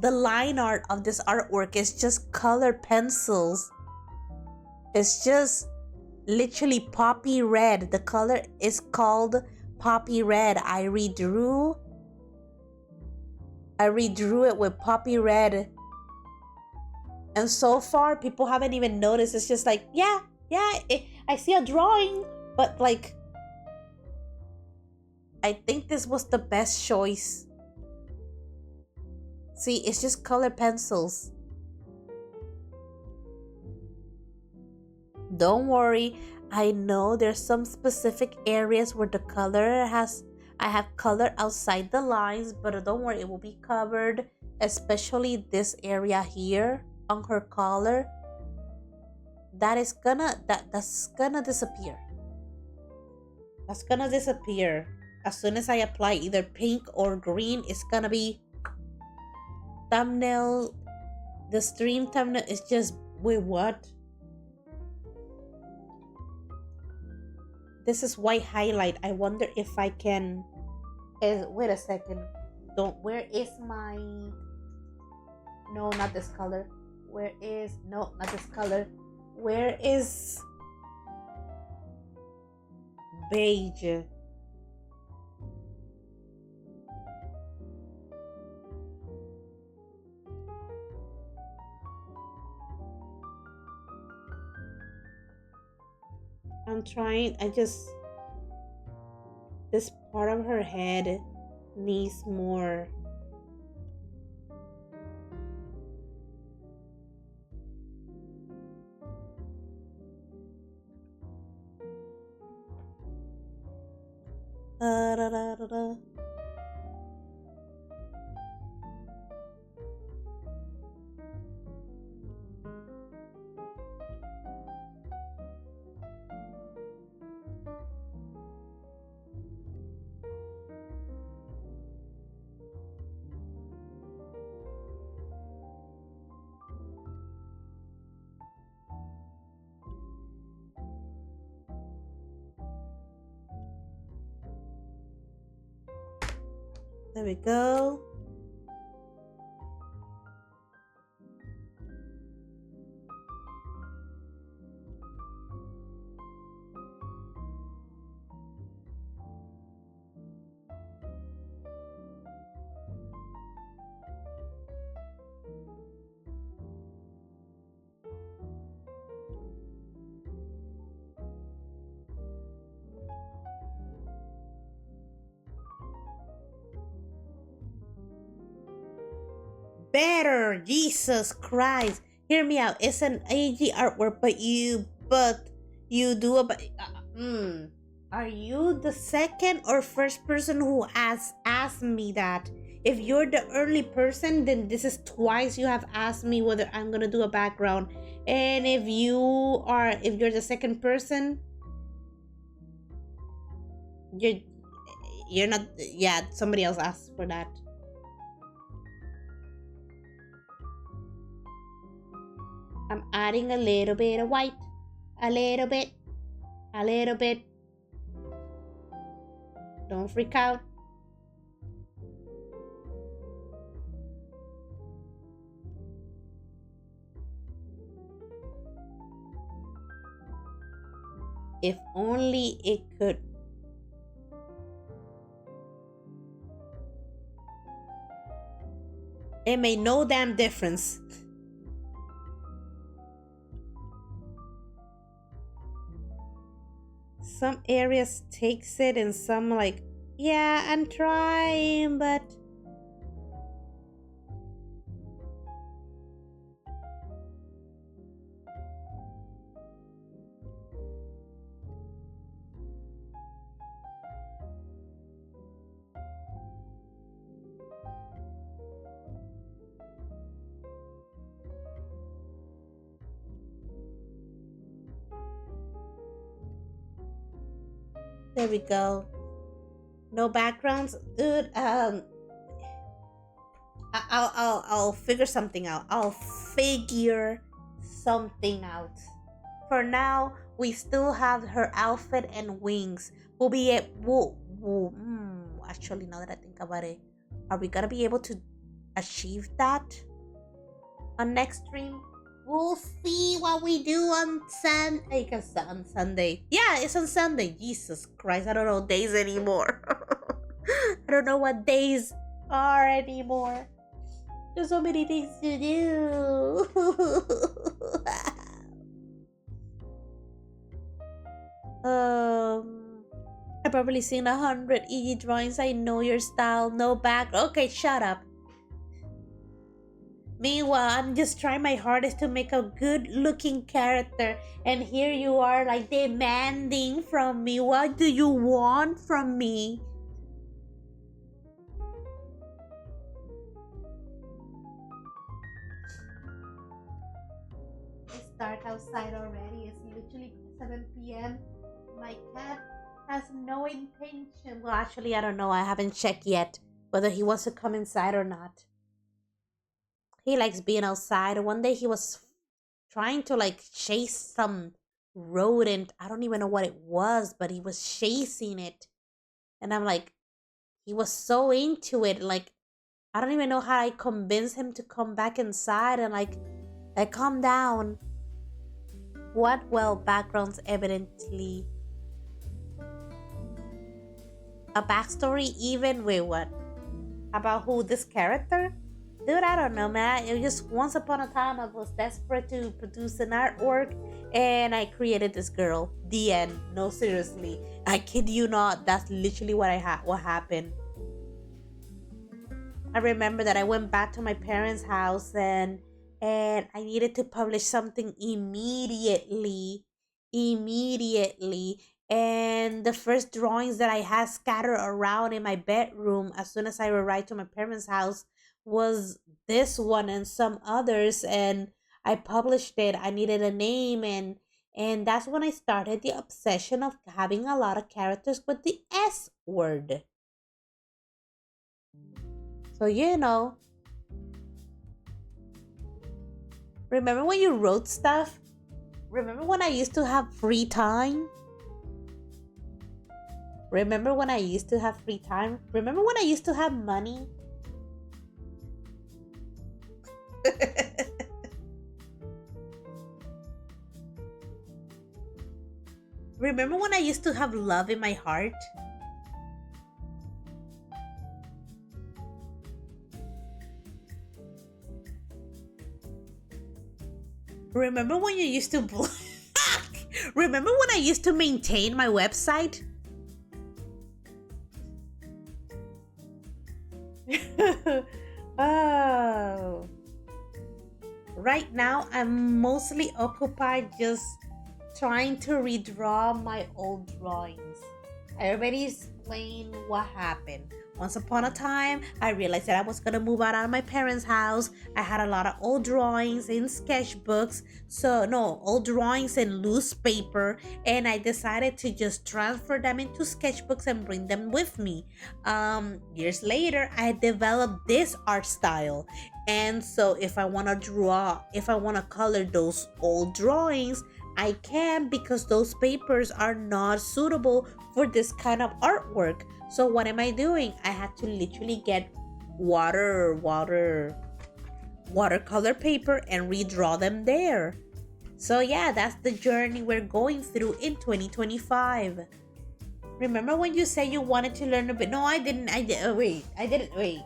the line art of this artwork. Is just colored pencils. It's just literally poppy red. The color is called poppy red. I redrew it with poppy red, and so far people haven't even noticed. It's just like, yeah, I see a drawing, but like, I think this was the best choice. See, it's just colored pencils. Don't worry, I know there's some specific areas where the color I have color outside the lines, but don't worry, it will be covered, especially this area here on her collar. That's gonna disappear. That's gonna disappear. As soon as I apply either pink or green, it's gonna be thumbnail. The stream thumbnail is just, wait, what? This is white highlight. I wonder if I can. Wait a second. Don't. Where is my? No, not this color. Where is? No, not this color. Where is beige? I'm trying. This part of her head needs more. Da, da, da, da. There we go. Better, Jesus Christ. Hear me out. It's an AG artwork, but you do a Are you the second or first person who has asked me that? If you're the early person, then this is twice you have asked me whether I'm gonna do a background. And if you're the second person, you're you're not. Yeah, somebody else asked for that. I'm adding a little bit of white, a little bit, a little bit. Don't freak out. If only it could. It made no damn difference. Some areas takes it and some like, yeah, I'm trying, but there we go. No backgrounds, dude. I'll figure something out. I'll figure something out. For now, we still have her outfit and wings. We'll be able. Actually, now that I think about it, are we gonna be able to achieve that on next stream? We'll see what we do on on Sunday. Yeah, it's on Sunday. Jesus Christ, I don't know days anymore. I don't know what days are anymore. There's so many things to do. I've probably seen 100 EG drawings. I know your style. No back. Okay, shut up. Meanwhile, I'm just trying my hardest to make a good looking character. And here you are, like, demanding from me. What do you want from me? It's dark outside already. It's literally 7 p.m. My cat has no intention. Well, actually, I don't know. I haven't checked yet whether he wants to come inside or not. He likes being outside. One day he was trying to like chase some rodent. I don't even know what it was, but he was chasing it. And I'm like, he was so into it. Like, I don't even know how I convinced him to come back inside and like calm down. What? Well, background's evidently a backstory, even with what? About who this character? Dude, I don't know, man. It was just once upon a time I was desperate to produce an artwork and I created this girl. The end. No, seriously. I kid you not. That's literally what happened. I remember that I went back to my parents' house and I needed to publish something immediately. Immediately. And the first drawings that I had scattered around in my bedroom as soon as I arrived to my parents' house was this one and some others, and I published it. I needed a name, and that's when I started the obsession of having a lot of characters with the S word. So remember when you wrote stuff? Remember when I used to have free time? Remember when I used to have free time? Remember when I used to have money? Remember when I used to have love in my heart? Remember when you used to remember when I used to maintain my website? Oh. Right now, I'm mostly occupied just trying to redraw my old drawings. I already explained what happened. Once upon a time, I realized that I was gonna move out of my parents' house. I had a lot of old drawings in sketchbooks, so no, old drawings in loose paper, and I decided to just transfer them into sketchbooks and bring them with me. Years later, I developed this art style, and so if I wanna draw, if I wanna color those old drawings, I can because those papers are not suitable for this kind of artwork. So what am I doing? I had to literally get watercolor paper and redraw them there. So yeah, that's the journey we're going through in 2025. Remember when you said you wanted to learn a bit? No, I didn't. I did. Oh, wait, I didn't. Wait.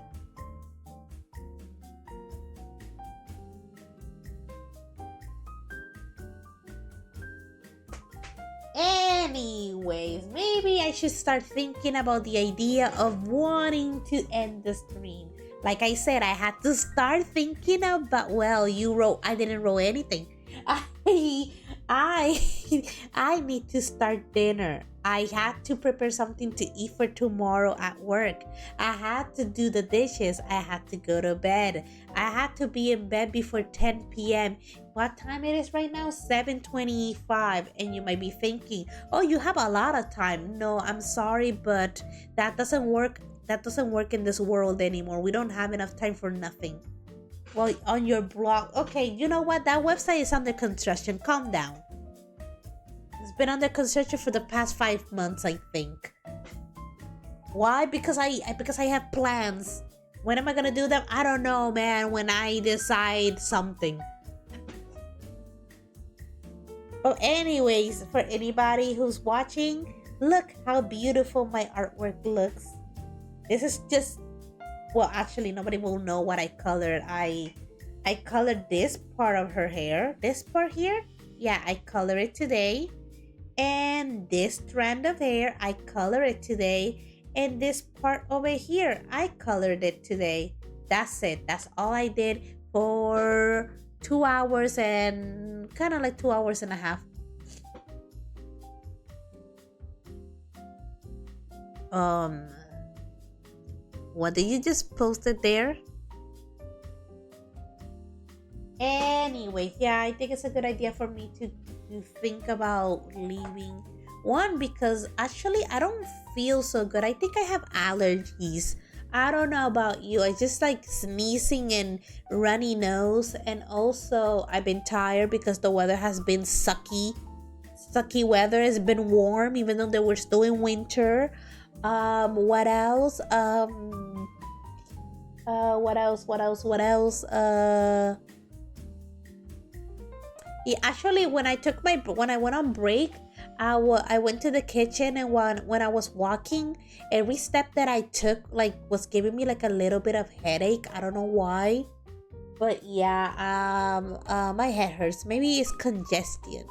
Anyways, maybe I should start thinking about the idea of wanting to end the stream. Like I said, I had to start thinking about. Well, you wrote. I didn't wrote anything. I I I need to start dinner. I had to prepare something to eat for tomorrow at work. I had to do the dishes. I had to go to bed. I had to be in bed before 10 p.m. What time it is right now? 7:25. And you might be thinking, "Oh, you have a lot of time." No, I'm sorry, but that doesn't work. That doesn't work in this world anymore. We don't have enough time for nothing. Well, on your blog. Okay, you know what? That website is under construction. Calm down. It's been under construction for the past 5 months, I think. Why? Because I have plans. When am I gonna do them? I don't know, man. When I decide something. But anyways, for anybody who's watching, look how beautiful my artwork looks. This is just, well, actually nobody will know what I colored. I colored this part of her hair. This part here, yeah, I colored it today. And this strand of hair, I colored it today. And this part over here, I colored it today. That's it. That's all I did for 2 hours and kind of like 2 hours and a half. Um, what did you just post it there? Anyway, yeah, I think it's a good idea for me to think about leaving. One, because actually I don't feel so good. I think I have allergies. I don't know about you. I just like sneezing and runny nose. And also, I've been tired because the weather has been sucky. sucky weather. It's been warm, even though they were still in winter. What else? What else? What else? What else? Yeah, actually, when I went on break, I went to the kitchen, and when I was walking, every step that I took like was giving me like a little bit of headache. I don't know why, but yeah, my head hurts. Maybe it's congestion.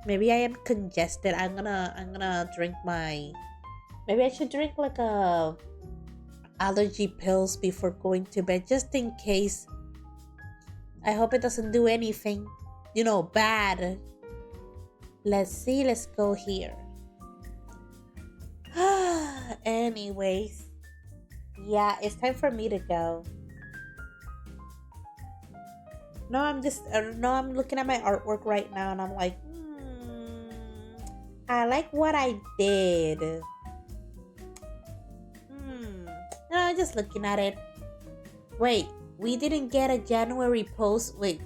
Maybe I am congested. I'm gonna drink my. Maybe I should drink like a allergy pills before going to bed, just in case. I hope it doesn't do anything, bad. Let's see. Let's go here. Anyways, yeah, it's time for me to go. No, I'm looking at my artwork right now, and I'm like, I like what I did. No, I'm just looking at it. Wait, we didn't get a January post. Wait.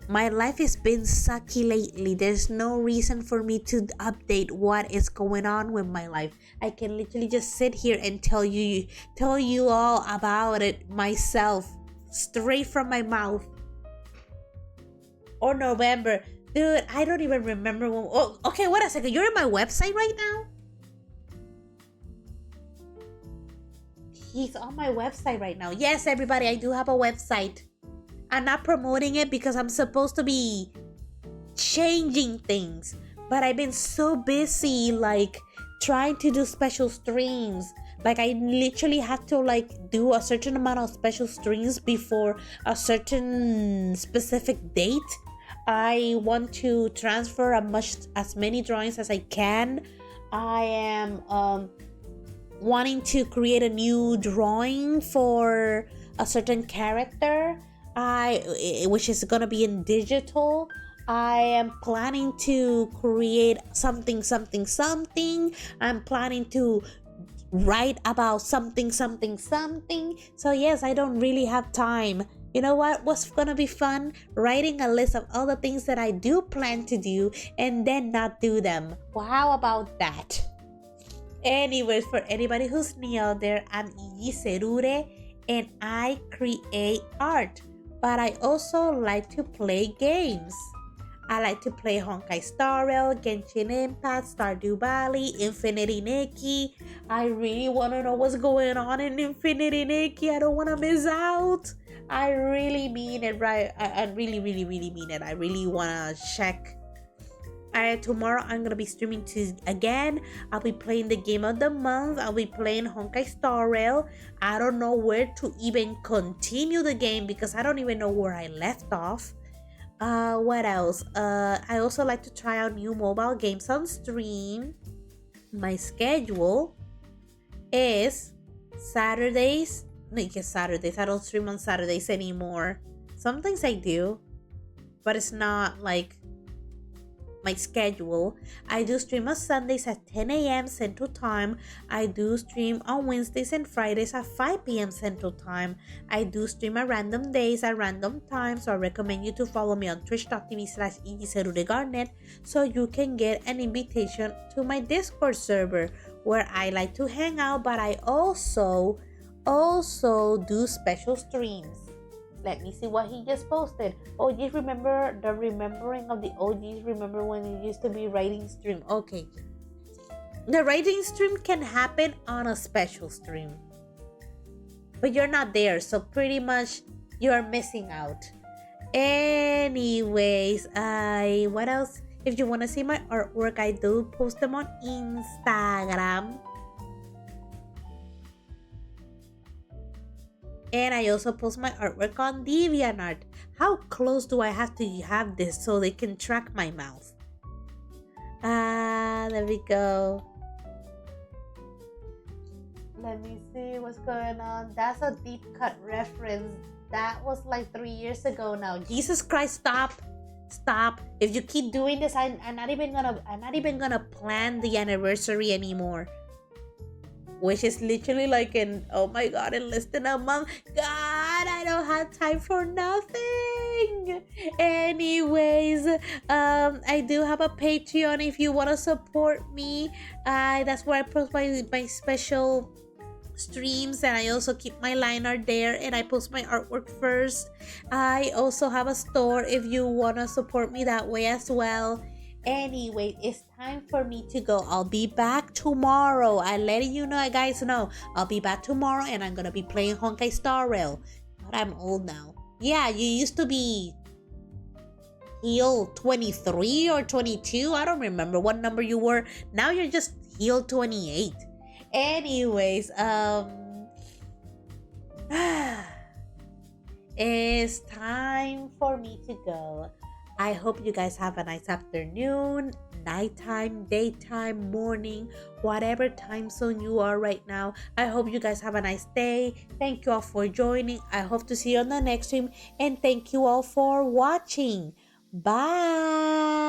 My life has been sucky lately. There's no reason for me to update what is going on with my life. I can literally just sit here and tell you all about it myself, straight from my mouth. Or November. Dude, I don't even remember when. Oh, okay, wait a second. You're in my website right now? He's on my website right now. Yes, everybody, I do have a website. I'm not promoting it because I'm supposed to be changing things. But I've been so busy, like, trying to do special streams. Like, I literally had to, like, do a certain amount of special streams before a certain specific date. I want to transfer as many drawings as I can. I am wanting to create a new drawing for a certain character, which is gonna be in digital. I am planning to create something. I'm planning to write about something. So yes, I don't really have time. You know what's gonna be fun? Writing a list of all the things that I do plan to do and then not do them. Well, how about that? Anyways, for anybody who's new out there, I'm Iggy Serure and I create art. But I also like to play games. I like to play Honkai Star Rail, Genshin Impact, Stardew Valley, Infinity Nikki. I really want to know what's going on in Infinity Nikki. I don't want to miss out. I really mean it, right? I really mean it. I really want to check. Tomorrow I'm gonna be streaming again. I'll be playing the game of the month. I'll be playing Honkai Star Rail. I don't know where to even continue the game because I don't even know where I left off. What else? I also like to try out new mobile games on stream. My schedule is Saturdays. No, just Saturdays. I don't stream on Saturdays anymore. Sometimes I do, but it's not like my schedule. I do stream on Sundays at 10 a.m. Central Time. I do stream on Wednesdays and Fridays at 5 p.m. Central Time. I do stream at random days at random times, so I recommend you to follow me on twitch.tv/EGCerureGarnet so you can get an invitation to my Discord server where I like to hang out, but I also do special streams. Let me see what he just posted. OGs, remember the remembering of the OGs. Remember when it used to be writing stream? Okay. The writing stream can happen on a special stream. But you're not there, so pretty much you're missing out. Anyways, what else? If you want to see my artwork, I do post them on Instagram. And I also post my artwork on DeviantArt. How close do I have to have this so they can track my mouth? There we go. Let me see what's going on. That's a deep cut reference. That was like 3 years ago now. Jesus Christ, stop. If you keep doing this, I'm not even gonna plan the anniversary anymore. Which is literally like oh my god, in less than a month. God, I don't have time for nothing. Anyways, I do have a Patreon if you want to support me. That's where I post my special streams, and I also keep my line art there, and I post my artwork first. I also have a store if you want to support me that way as well. Anyway, it's time for me to go. I'll be back tomorrow. I letting you know, guys know. I'll be back tomorrow, and I'm gonna be playing Honkai Star Rail. But I'm old now. Yeah, you used to be heal 23 or 22. I don't remember what number you were. Now you're just heal 28. Anyways, it's time for me to go. I hope you guys have a nice afternoon, nighttime, daytime, morning, whatever time zone you are right now. I hope you guys have a nice day. Thank you all for joining. I hope to see you on the next stream, and thank you all for watching. Bye.